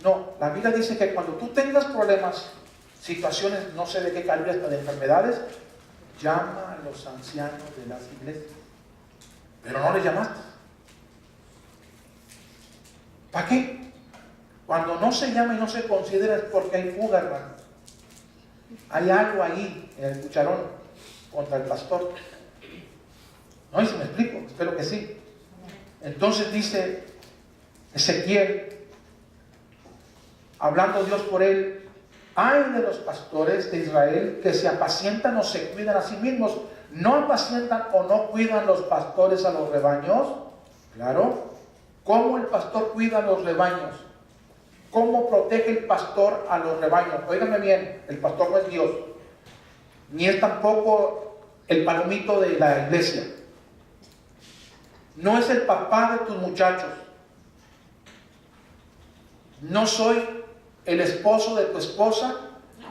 No, la Biblia dice que cuando tú tengas problemas, situaciones, no sé de qué calibre, hasta de enfermedades, llama a los ancianos de las iglesias. Pero no les llamaste. ¿Para qué? Cuando no se llama y no se considera es porque hay fuga, hermano. Hay algo ahí en el cucharón contra el pastor. ¿No? ¿Y si me explico? Espero que sí. Entonces dice Ezequiel, hablando Dios por él: ay de los pastores de Israel que se apacientan o se cuidan a sí mismos. ¿No apacientan o no cuidan los pastores a los rebaños? Claro. ¿Cómo el pastor cuida a los rebaños? ¿Cómo protege el pastor a los rebaños? Óigame bien, el pastor no es Dios, ni es tampoco el palomito de la iglesia. No es el papá de tus muchachos. No soy el esposo de tu esposa,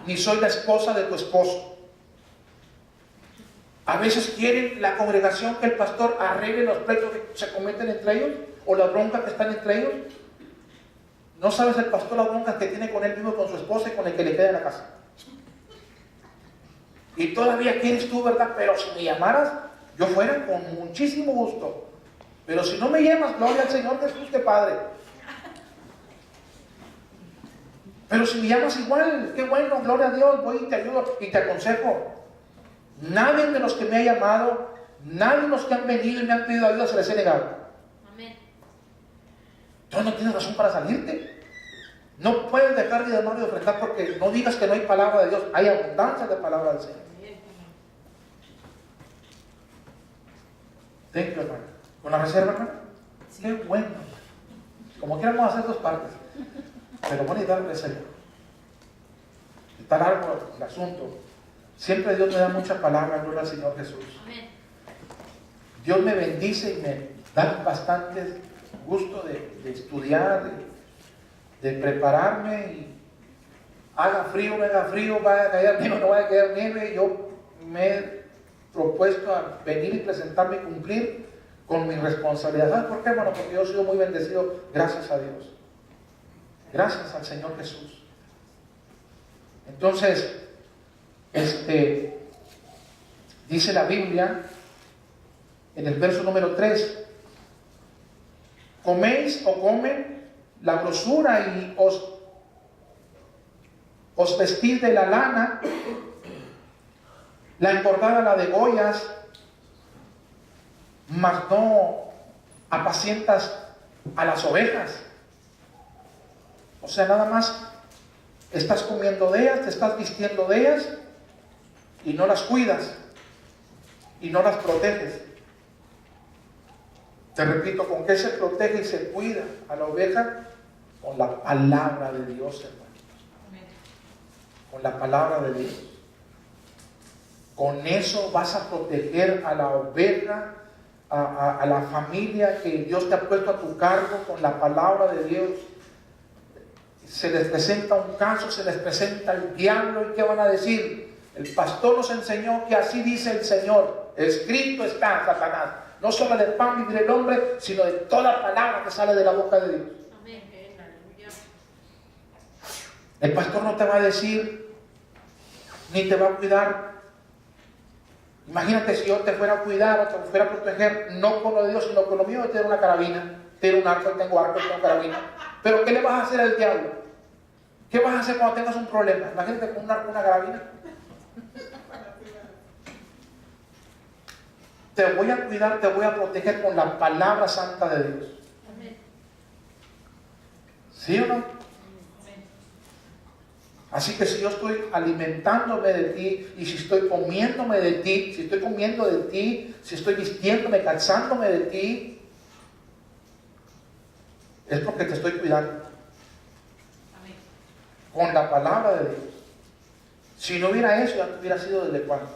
ni soy la esposa de tu esposo. A veces quieren la congregación que el pastor arregle los pleitos que se cometen entre ellos, o las broncas que están entre ellos. No sabes el pastor las broncas que tiene con él mismo, con su esposa y con el que le queda en la casa. Y todavía quieres tú, ¿verdad? Pero si me llamaras, yo fuera con muchísimo gusto. Pero si no me llamas, gloria al Señor Jesús, que Padre. Pero si me llamas igual, qué bueno, gloria a Dios, voy y te ayudo y te aconsejo. Nadie de los que me ha llamado, nadie de los que han venido y me han pedido ayuda se les he negado. Amén. Entonces no tienes razón para salirte. No puedes dejar de llamar y de ofrendar porque no digas que no hay palabra de Dios. Hay abundancia de palabra del Señor. Thank you, hermano. ¿Con la reserva, hermano? Sí. Qué bueno. Como queramos hacer dos partes. Pero bueno, y dar reserva. Está largo el asunto. Siempre Dios me da mucha palabra, gloria al Señor Jesús. Amén. Dios me bendice y me da bastante gusto de estudiar, de prepararme, y haga frío, no haga frío, vaya a caer nieve, no vaya a caer nieve. Yo me he propuesto a venir y presentarme y cumplir con mi responsabilidad. ¿Sabes por qué? Bueno, porque yo he sido muy bendecido, gracias a Dios. Gracias al Señor Jesús. Entonces, dice la Biblia en el verso número 3: coméis o comen la grosura y os vestís de la lana, la engordada la degollas, mas no apacientas a las ovejas. O sea, nada más estás comiendo de ellas, te estás vistiendo de ellas y no las cuidas y no las proteges. Te repito, ¿con qué se protege y se cuida a la oveja? Con la palabra de Dios, hermano. Con la palabra de Dios. Con eso vas a proteger a la oveja, a la familia que Dios te ha puesto a tu cargo, con la palabra de Dios. Se les presenta un caso, se les presenta el diablo, ¿y qué van a decir? El pastor nos enseñó que así dice el Señor, escrito está, Satanás, no solo del pan vivirá el hombre, sino de toda palabra que sale de la boca de Dios. Amén. Aleluya. El pastor no te va a decir, ni te va a cuidar. Imagínate si yo te fuera a cuidar o te fuera a proteger, no con lo de Dios, sino con lo mío. Yo tengo una carabina, tengo un arco, tengo carabina. Pero ¿qué le vas a hacer al diablo? ¿Qué vas a hacer cuando tengas un problema? Imagínate con un arco, una carabina. Te voy a cuidar, te voy a proteger con la palabra santa de Dios. Amén. ¿Sí o no? Amén. Así que si yo estoy alimentándome de ti, y si estoy comiéndome de ti, si estoy comiendo de ti, si estoy vistiéndome, calzándome de ti, es porque te estoy cuidando. Amén. Con la palabra de Dios. Si no hubiera eso, ya no hubiera sido desde cuándo.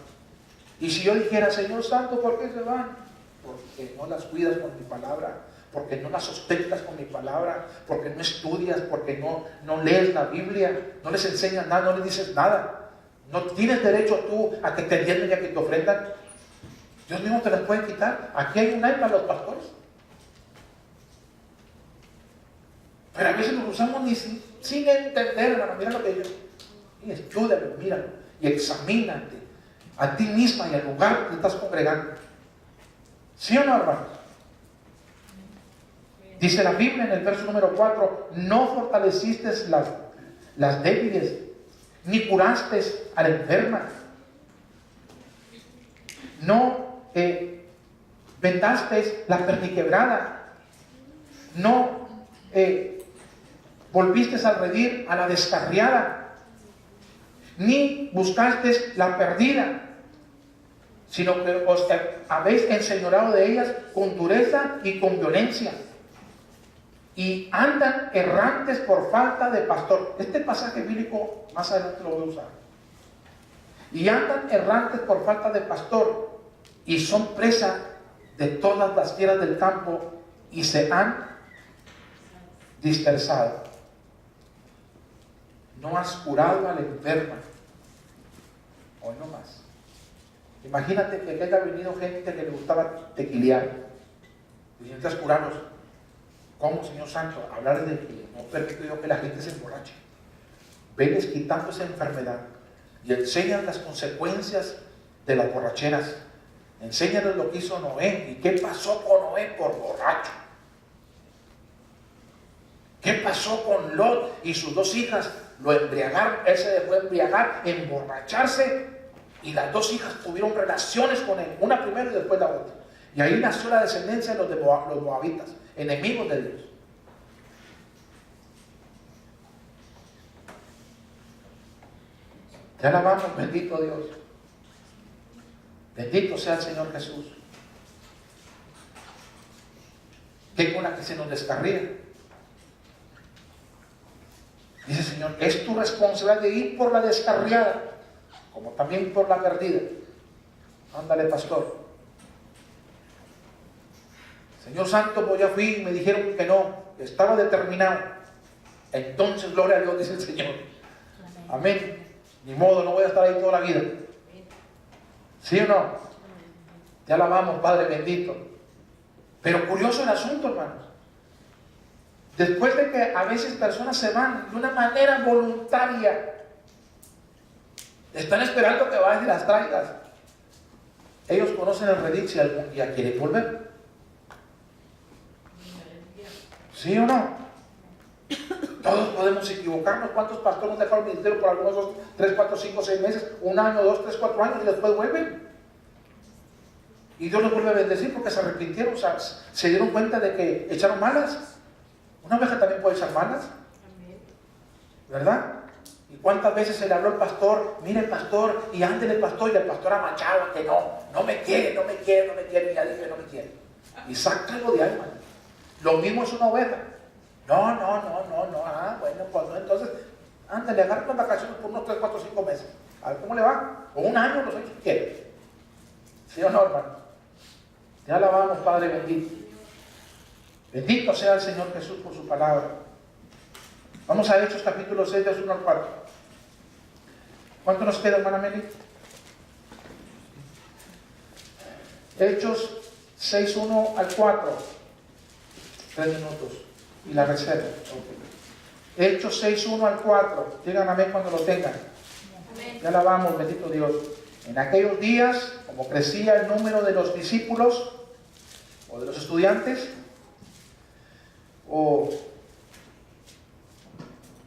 Y si yo dijera, Señor Santo, ¿por qué se van? Porque no las cuidas con mi palabra, porque no las sostentas con mi palabra, porque no estudias, porque no lees la Biblia, no les enseñas nada, no les dices nada. No tienes derecho tú a que te entiendan y a que te ofrendan. Dios mismo te las puede quitar. Aquí hay un ay para los pastores. Pero a veces nos usamos ni sin entender, hermano. Mira lo que yo. Y estudialo, míralo y examínate a ti misma y al lugar que estás congregando. ¿Sí o no, hermanos? Dice la Biblia en el verso número 4, no fortaleciste las débiles, ni curaste a la enferma, no vendaste la perniquebrada, no volviste a redil a la descarriada, ni buscaste la perdida, sino que os habéis enseñoreado de ellas con dureza y con violencia, y andan errantes por falta de pastor. Este pasaje bíblico más adelante lo voy a usar. Y andan errantes por falta de pastor, y son presa de todas las fieras del campo, y se han dispersado. No has curado a la enferma. Hoy no más. Imagínate que haya venido gente que le gustaba tequilear. Y necesitas curarlos. ¿Cómo, Señor Santo? Hablar de que no permito yo que la gente se emborrache. Veles quitando esa enfermedad y enséñales las consecuencias de las borracheras. Enséñales lo que hizo Noé. ¿Y qué pasó con Noé por borracho? ¿Qué pasó con Lot y sus dos hijas? Lo embriagaron, él se dejó embriagar, emborracharse, y las dos hijas tuvieron relaciones con él, una primero y después la otra. Y ahí nació la descendencia de los moabitas, enemigos de Dios. Te alabamos, bendito Dios. Bendito sea el Señor Jesús. Que con la que se nos descarría. Dice el Señor, es tu responsabilidad de ir por la descarriada, como también por la perdida. Ándale, pastor. Señor Santo, pues ya fui y me dijeron que no, que estaba determinado. Entonces, gloria a Dios, dice el Señor. Amén. Ni modo, no voy a estar ahí toda la vida. ¿Sí o no? Te alabamos, Padre bendito. Pero curioso el asunto, hermanos. Después de que a veces personas se van de una manera voluntaria, están esperando que vayas y las traigas. Ellos conocen el redil si algún día quieren volver. ¿Sí o no? Todos podemos equivocarnos. ¿Cuántos pastores nos dejaron el ministerio por algunos 3, 4, 5, 6 meses, un año, 2, 3, 4 años y después vuelven? Y Dios los vuelve a bendecir porque se arrepintieron, o sea, se dieron cuenta de que echaron malas. Una oveja también puede echar malas, ¿verdad? ¿Y cuántas veces se le habló al pastor? Mire, pastor, y ándele, pastor, y el pastor amachaba que no me quiere, y ya dije, no me quiere. Y sácalo de ahí, hermano. Lo mismo es una oveja. No, bueno, pues no, entonces, ándale, agarra las vacaciones por unos 3, 4, 5 meses. A ver cómo le va. O un año, no sé si quiere. ¿Sí o no, hermano? Ya alabamos, Padre bendito. Bendito sea el Señor Jesús por su palabra. Vamos a Hechos capítulo 6, del 1 al 4. ¿Cuánto nos queda, hermana Meli? Hechos 6, 1 al 4. 3 minutos. Y la reserva. Okay. Hechos 6, 1 al 4. Digan amén cuando lo tengan. Amén. Ya alabamos, bendito Dios. En aquellos días, como crecía el número de los discípulos, o de los estudiantes, o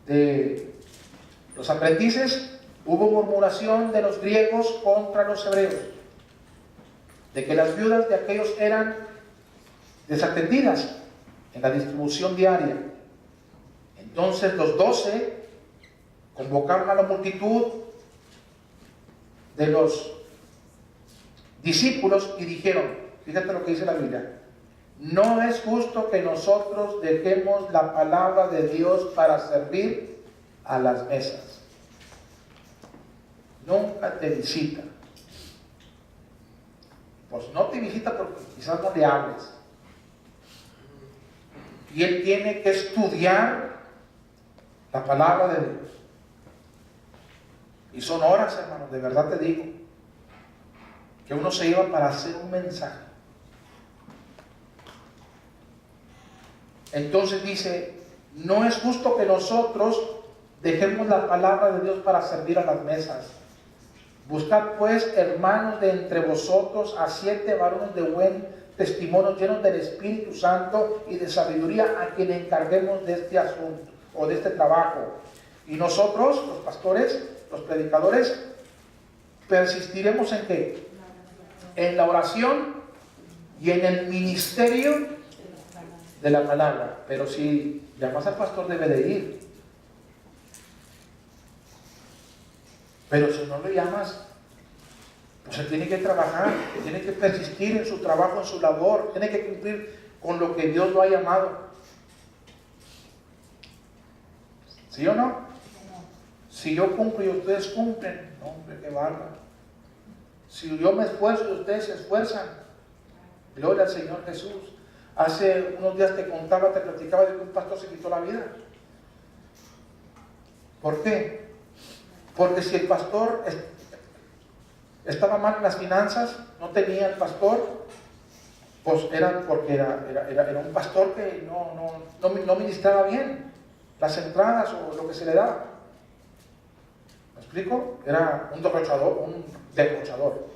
de los aprendices, hubo murmuración de los griegos contra los hebreos, de que las viudas de aquellos eran desatendidas en la distribución diaria. Entonces los 12 convocaron a la multitud de los discípulos y dijeron, fíjate lo que dice la Biblia, no es justo que nosotros dejemos la palabra de Dios para servir a las mesas. Nunca te visita. Pues no te visita porque quizás no le hables. Y él tiene que estudiar la palabra de Dios. Y son horas, hermanos, de verdad te digo, que uno se lleva para hacer un mensaje. Entonces dice, no es justo que nosotros dejemos la palabra de Dios para servir a las mesas. Buscad pues, hermanos, de entre vosotros a 7 varones de buen testimonio, llenos del Espíritu Santo y de sabiduría, a quien encarguemos de este asunto o de este trabajo. Y nosotros, los pastores, los predicadores, persistiremos en ¿qué? En la oración y en el ministerio de la palabra. Pero si llamas al pastor, debe de ir. Pero si no lo llamas, pues él tiene que trabajar, tiene que persistir en su trabajo, en su labor, tiene que cumplir con lo que Dios lo ha llamado. ¿Sí o no? Si yo cumplo y ustedes cumplen, no, hombre, qué bárbaro. Si yo me esfuerzo y ustedes se esfuerzan, gloria al Señor Jesús. Hace unos días te platicaba de que un pastor se quitó la vida. ¿Por qué? Porque si el pastor estaba mal en las finanzas, no tenía el pastor, pues era porque era un pastor que no ministraba bien las entradas o lo que se le daba. ¿Me explico? Era un derrochador.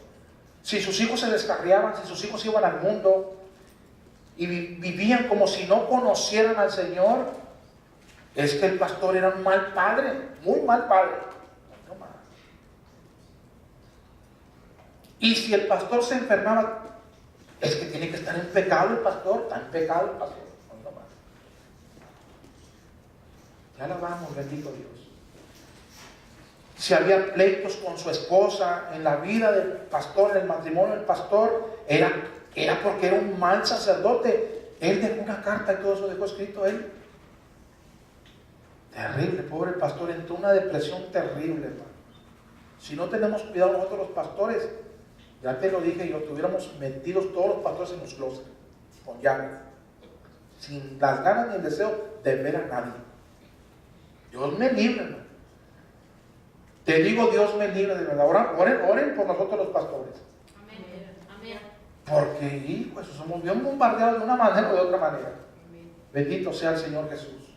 Si sus hijos se descarriaban, si sus hijos iban al mundo y vivían como si no conocieran al Señor, es que el pastor era un mal padre, muy mal padre. No más. Y si el pastor se enfermaba, es que tiene que estar en pecado el pastor, está en pecado el pastor. No más. Ya lo vamos, bendito Dios. Si había pleitos con su esposa en la vida del pastor, en el matrimonio del pastor, era porque era un mal sacerdote. Él dejó una carta y todo eso dejó escrito él. Terrible, pobre pastor, entró en una depresión terrible, hermano. Si no tenemos cuidado nosotros los pastores, ya te lo dije yo, estuviéramos metidos todos los pastores en los closets, con llaves, sin las ganas ni el deseo de ver a nadie. Dios me libre, hermano. Te digo, Dios me libre de verdad. Oren por nosotros los pastores. Amén. Amén. Porque, hijo, eso somos bien bombardeados de una manera o de otra manera. Amén. Bendito sea el Señor Jesús.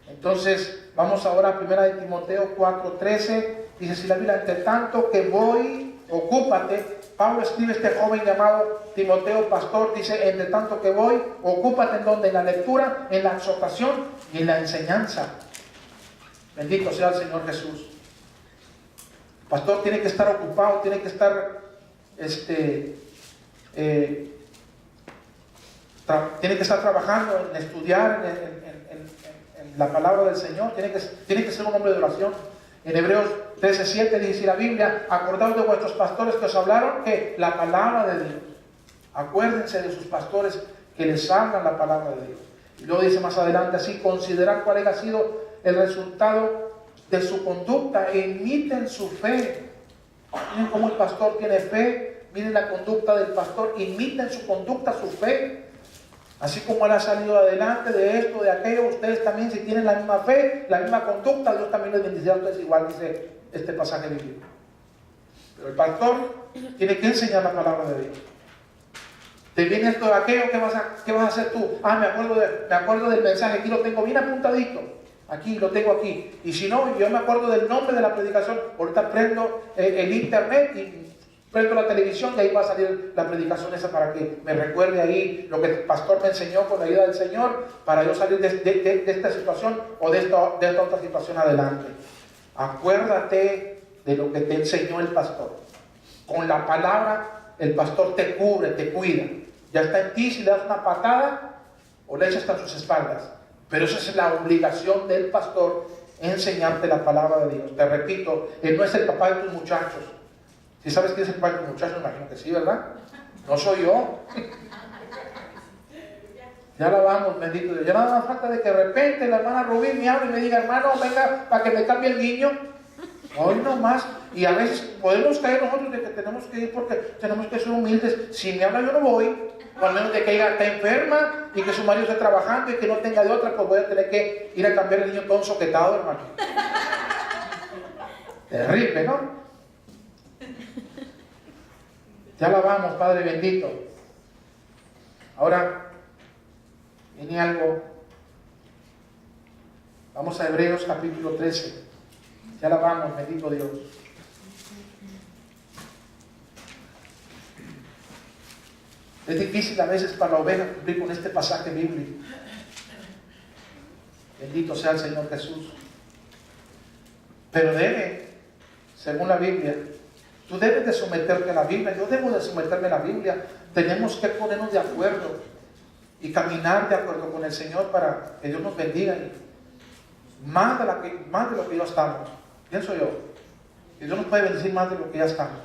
Entonces, vamos ahora a 1 de Timoteo 4:13. Dice, si la Biblia, entre tanto que voy, ocúpate. Pablo escribe a este joven llamado Timoteo, pastor, dice, entre tanto que voy, ocúpate en donde, en la lectura, en la exhortación y en la enseñanza. Bendito sea el Señor Jesús. El pastor tiene que estar ocupado, tiene que estar tiene que estar trabajando en estudiar, en la palabra del Señor, tiene que ser un hombre de oración. En Hebreos 13:7 dice la Biblia: acordaos de vuestros pastores que os hablaron que la palabra de Dios. Acuérdense de sus pastores que les hablan la palabra de Dios. Y luego dice más adelante así: considerad cuál haya sido el resultado de su conducta e imiten su fe. Miren cómo el pastor tiene fe, miren la conducta del pastor, imiten su conducta, su fe. Así como él ha salido adelante de esto, de aquello, ustedes también, si tienen la misma fe, la misma conducta, Dios también les bendecirá a ustedes igual, dice este pasaje bíblico. Pero el pastor tiene que enseñar la palabra de Dios. Te viene esto de aquello, ¿qué vas a hacer tú? Me acuerdo del mensaje, aquí lo tengo bien apuntadito, aquí lo tengo aquí. Y si no, yo me acuerdo del nombre de la predicación, ahorita prendo el internet y prendo la televisión y ahí va a salir la predicación esa para que me recuerde ahí lo que el pastor me enseñó con la ayuda del Señor, para yo salir de esta situación o de esta otra situación adelante. Acuérdate de lo que te enseñó el pastor. Con la palabra el pastor te cubre, te cuida. Ya está en ti si le das una patada o le echas hasta sus espaldas. Pero esa es la obligación del pastor, enseñarte la palabra de Dios. Te repito, él no es el papá de tus muchachos. Si sabes quién es el papá de tus muchachos, imagino que sí, ¿verdad? No soy yo. Ya la vamos, bendito Dios. Ya nada más falta de que de repente la hermana Rubí me hable y me diga: hermano, venga para que me cambie el niño. Hoy no más. Y a veces podemos caer nosotros de que tenemos que ir porque tenemos que ser humildes. Si me habla yo no voy, o al menos de que ella está enferma y que su marido esté trabajando y que no tenga de otra, pues voy a tener que ir a cambiar el niño todo ensoquetado, hermano. Terrible, ¿no? Ya la vamos, Padre bendito. Ahora viene algo. Vamos a Hebreos capítulo 13. Ya la vamos, bendito Dios. Es difícil a veces para la oveja cumplir con este pasaje bíblico. Bendito sea el Señor Jesús. Pero debe, según la Biblia, tú debes de someterte a la Biblia, yo debo de someterme a la Biblia. Tenemos que ponernos de acuerdo y caminar de acuerdo con el Señor para que Dios nos bendiga. Más de lo que ya estamos. Pienso yo, que Dios nos puede bendecir más de lo que ya estamos.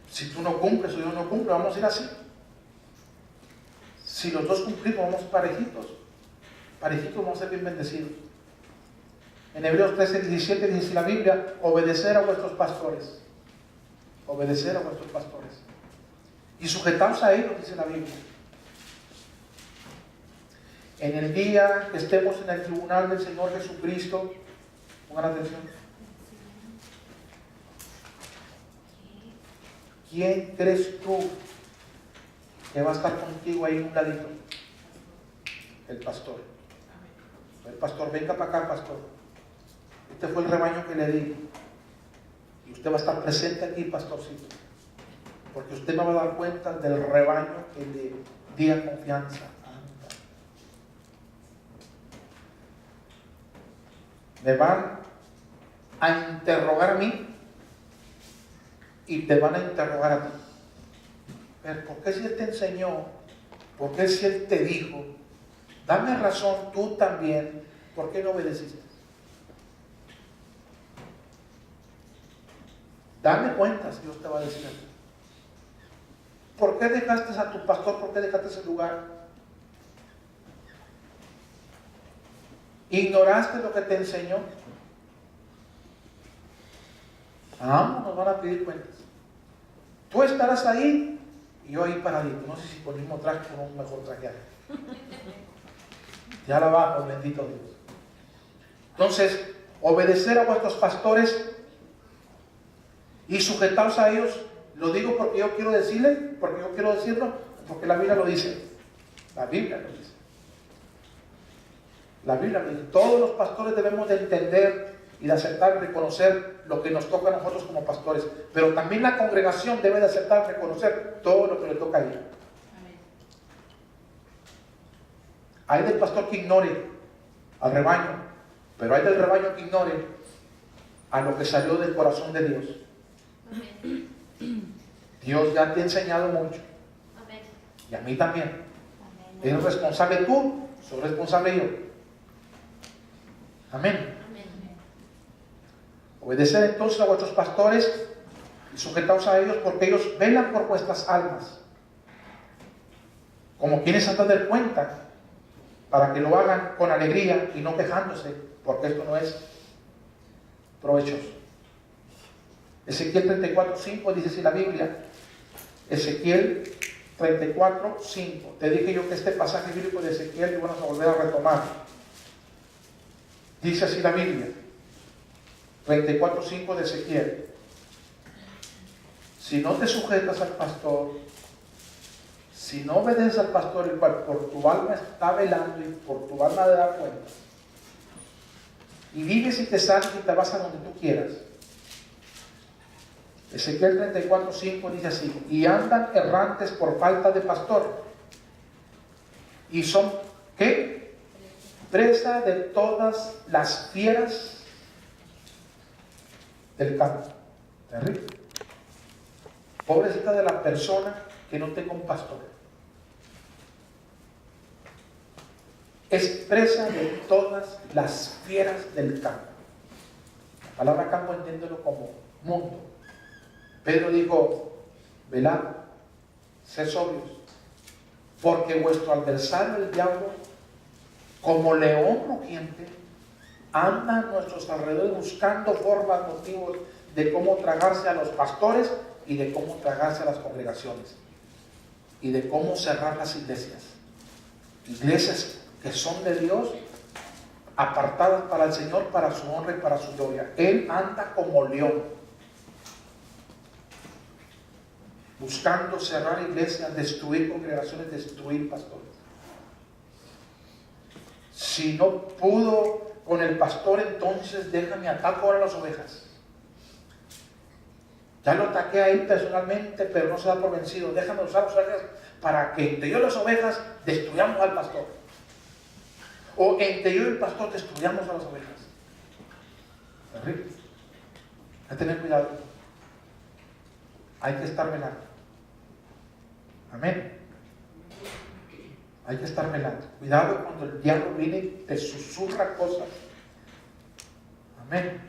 Si tú no cumples o yo no cumplo, vamos a ir así. Si los dos cumplimos, vamos parejitos. Parejitos vamos a ser bien bendecidos. En Hebreos 13:17 dice la Biblia: obedecer a vuestros pastores. Obedecer a vuestros pastores. Y sujetaos a ellos, dice la Biblia. En el día que estemos en el tribunal del Señor Jesucristo, pongan atención. ¿Quién crees tú que va a estar contigo ahí un ladito? El pastor. El pastor: venga para acá, pastor. Este fue el rebaño que le di. Y usted va a estar presente aquí, pastorcito. Porque usted me va a dar cuenta del rebaño que le di a confianza. Me van a interrogar a mí y te van a interrogar a ti. Pero ¿por qué si Él te enseñó? ¿Por qué si Él te dijo? Dame razón tú también. ¿Por qué no obedeciste? Dame cuentas, Dios te va a decir a ti. ¿Por qué dejaste a tu pastor? ¿Por qué dejaste ese lugar? ¿Ignoraste lo que te enseñó? Nos van a pedir cuentas. Tú estarás ahí y yo ahí paradito. No sé si con el mismo traje o con un mejor traje. Ya la vamos, bendito Dios. Entonces, obedecer a vuestros pastores y sujetaos a ellos. Lo digo porque yo quiero decirle, porque yo quiero decirlo, porque la Biblia lo dice. La Biblia lo dice. La Biblia lo dice. Todos los pastores debemos de entender y de aceptar y reconocer lo que nos toca a nosotros como pastores. Pero también la congregación debe de aceptar y reconocer todo lo que le toca a ella. Hay del pastor que ignore al rebaño, pero hay del rebaño que ignore a lo que salió del corazón de Dios. Amén. Dios ya te ha enseñado mucho. Amén. Y a mí también. Amén. Eres responsable tú Soy responsable yo. Amén. Amén. Obedeced entonces a vuestros pastores y sujetaos a ellos, porque ellos velan por vuestras almas, como quienes han de dar cuenta, para que lo hagan con alegría y no quejándose, porque esto no es provechoso. Ezequiel 34:5 dice así la Biblia. Ezequiel 34:5. Te dije yo que este pasaje bíblico de Ezequiel lo vamos a volver a retomar. Dice así la Biblia. 34:5 de Ezequiel. Si no te sujetas al pastor, si no obedeces al pastor, el cual por tu alma está velando y por tu alma de dar cuenta, y vives y te sales y te vas a donde tú quieras. Ezequiel 34:5 dice así: y andan errantes por falta de pastor, y son, ¿qué? Presa de todas las fieras del campo. Terrible. Pobrecita de la persona que no tenga un pastor. Es presa de todas las fieras del campo. La palabra campo entiéndelo como mundo. Pedro dijo: velad, sed sobrios, porque vuestro adversario el diablo, como león rugiente, anda a nuestros alrededores buscando formas, motivos de cómo tragarse a los pastores y de cómo tragarse a las congregaciones y de cómo cerrar las iglesias. Iglesias que son de Dios, apartadas para el Señor, para su honra y para su gloria. Él anda como león, buscando cerrar iglesias, destruir congregaciones, destruir pastores. Si no pudo con el pastor, entonces déjame ataco ahora a las ovejas. Ya lo ataqué a él personalmente, pero no se da por vencido. Déjame usar las ovejas para que entre yo y las ovejas destruyamos al pastor. O entre yo y el pastor destruyamos a las ovejas. Terrible. Hay que tener cuidado. Hay que estar velando. Amén. Hay que estar velando. Cuidado cuando el diablo viene y te susurra cosas. Amén.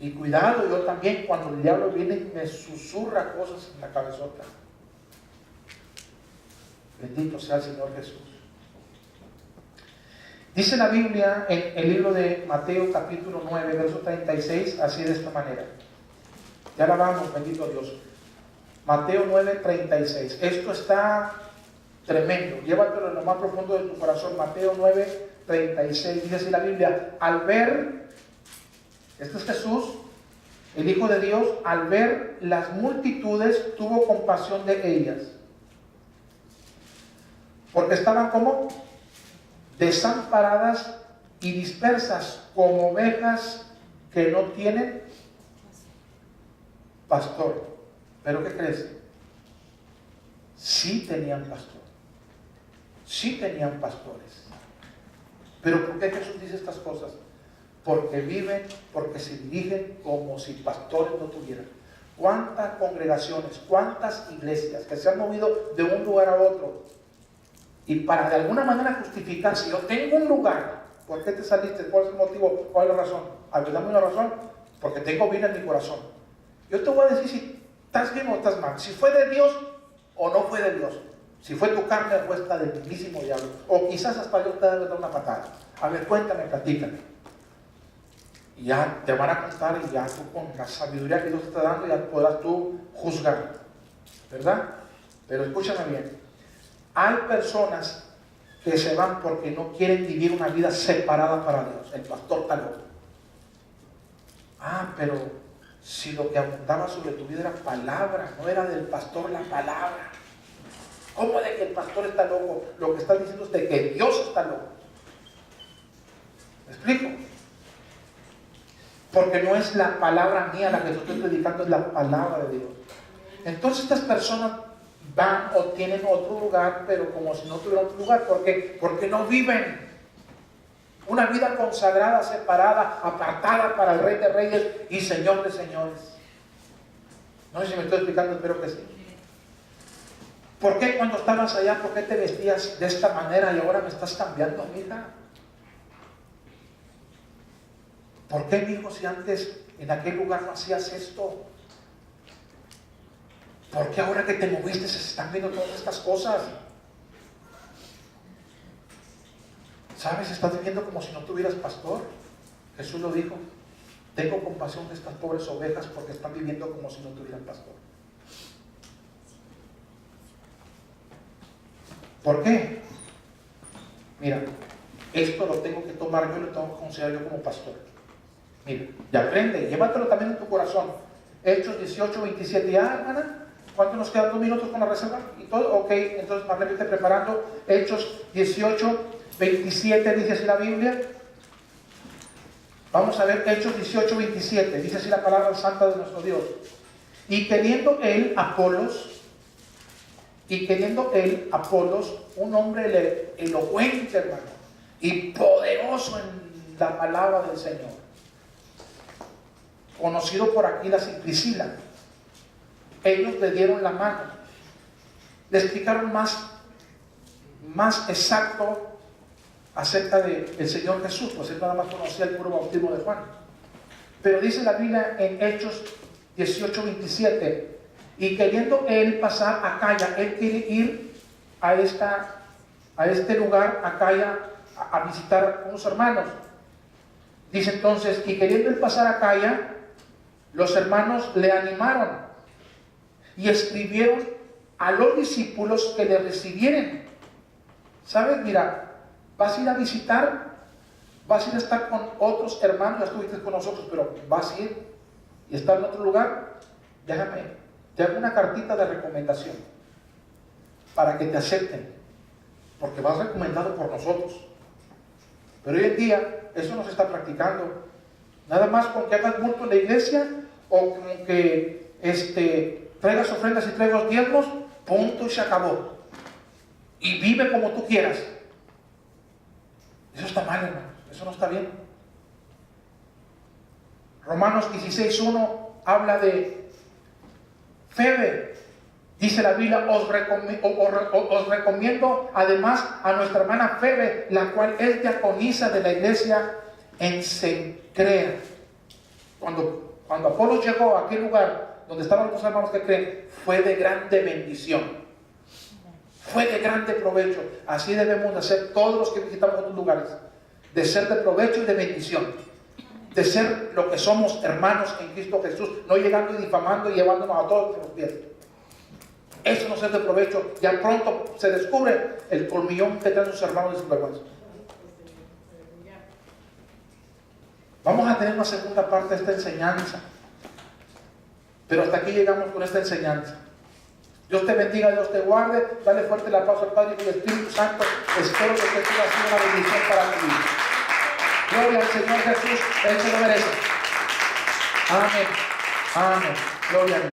Y cuidado yo también cuando el diablo viene y me susurra cosas en la cabezota. Bendito sea el Señor Jesús. Dice la Biblia en el libro de Mateo capítulo 9, verso 36, así de esta manera. Ya la vamos, bendito Dios. Mateo 9, 36. Esto está tremendo. Llévatelo en lo más profundo de tu corazón. Mateo 9, 36. Dice así la Biblia: al ver, este es Jesús, el Hijo de Dios, al ver las multitudes, tuvo compasión de ellas. Porque estaban como desamparadas y dispersas, como ovejas que no tienen pastor. ¿Pero qué crees? Sí tenían pastor. Sí tenían pastores. ¿Pero por qué Jesús dice estas cosas? Porque viven, porque se dirigen como si pastores no tuvieran. ¿Cuántas congregaciones, cuántas iglesias que se han movido de un lugar a otro? Y para de alguna manera justificar, si yo tengo un lugar, ¿por qué te saliste? ¿Cuál es el motivo? ¿Cuál es la razón? A ver, dame una razón. Porque tengo bien en mi corazón. Yo te voy a decir si estás bien o estás mal. Si fue de Dios o no fue de Dios. Si fue tu carne o fue esta del mismísimo diablo. O quizás hasta Dios te debe dar una patada. A ver, cuéntame, platícame. Y ya te van a contar y ya tú con la sabiduría que Dios te está dando ya podrás tú juzgar. ¿Verdad? Pero escúchame bien. Hay personas que se van porque no quieren vivir una vida separada para Dios. El pastor está loco. Ah, pero si lo que abundaba sobre tu vida era palabra, no era del pastor la palabra. ¿Cómo de que el pastor está loco? Lo que están diciendo es de que Dios está loco. ¿Me explico? Porque no es la palabra mía la que te estoy predicando, es la palabra de Dios. Entonces estas personas van o tienen otro lugar, pero como si no tuvieran otro lugar. ¿Por qué? Porque no viven una vida consagrada, separada, apartada para el Rey de Reyes y Señor de Señores. No sé si me estoy explicando, espero que sí. ¿Por qué cuando estabas allá, por qué te vestías de esta manera y ahora me estás cambiando, mija? ¿Por qué, mijo, si antes en aquel lugar no hacías esto? ¿Por qué ahora que te moviste se están viendo todas estas cosas? ¿Sabes? Estás viviendo como si no tuvieras pastor. Jesús lo dijo. Tengo compasión de estas pobres ovejas porque están viviendo como si no tuvieran pastor. ¿Por qué? Mira, esto lo tengo que tomar yo, lo tengo que considerar yo como pastor. Mira, ya aprende, llévatelo también en tu corazón. Hechos 18, 27. ¿Ya, hermana? ¿Cuánto nos quedan? 2 minutos con la reserva y todo. Ok, entonces Marlene esté preparando. Hechos 18, 27, dice así la Biblia. Vamos a ver Hechos 18, 27. Dice así la palabra santa de nuestro Dios. Y queriendo él, Apolos, un hombre elocuente, hermano, y poderoso en la palabra del Señor, conocido por Aquilas y Priscila, ellos le dieron la mano, le explicaron más exacto acerca del Señor Jesús, pues él nada más conocía el puro bautismo de Juan. Pero dice la Biblia en Hechos 18, 27, y queriendo él pasar a Acaya, él quiere ir a este lugar, Acaya, a visitar a unos hermanos. Dice entonces, y queriendo él pasar a Acaya, los hermanos le animaron y escribieron a los discípulos que le recibieran. ¿Sabes? Mira, vas a ir a visitar, vas a ir a estar con otros hermanos, ya estuviste con nosotros, pero vas a ir y estar en otro lugar. Déjame, te hago una cartita de recomendación para que te acepten, porque vas recomendado por nosotros. Pero hoy en día eso no se está practicando. Nada más con que hagas bulto en la iglesia o con que traigas ofrendas y traigas diezmos, punto y se acabó. Y vive como tú quieras. Eso está mal, hermano. Eso no está bien. Romanos 16:1 habla de Febe. Dice la Biblia, os recomiendo además a nuestra hermana Febe, la cual es diaconisa de la iglesia en Cencrea. Cuando Apolos llegó a aquel lugar donde estaban los hermanos que creen, fue de grande bendición, fue de grande provecho. Así debemos de ser todos los que visitamos otros lugares, de ser de provecho y de bendición, de ser lo que somos, hermanos en Cristo Jesús, no llegando y difamando y llevándonos a todos los pies. Eso no es de provecho. Ya pronto se descubre el colmillón que traen sus hermanos de sinvergüenza. Vamos a tener una segunda parte de esta enseñanza, pero hasta aquí llegamos con esta enseñanza. Dios te bendiga, Dios te guarde. Dale fuerte el aplauso al Padre y al Espíritu Santo. Espero que esto haya sido una bendición para tu vida. Gloria al Señor Jesús, Él se lo merece. Amén. Amén. Gloria a Dios.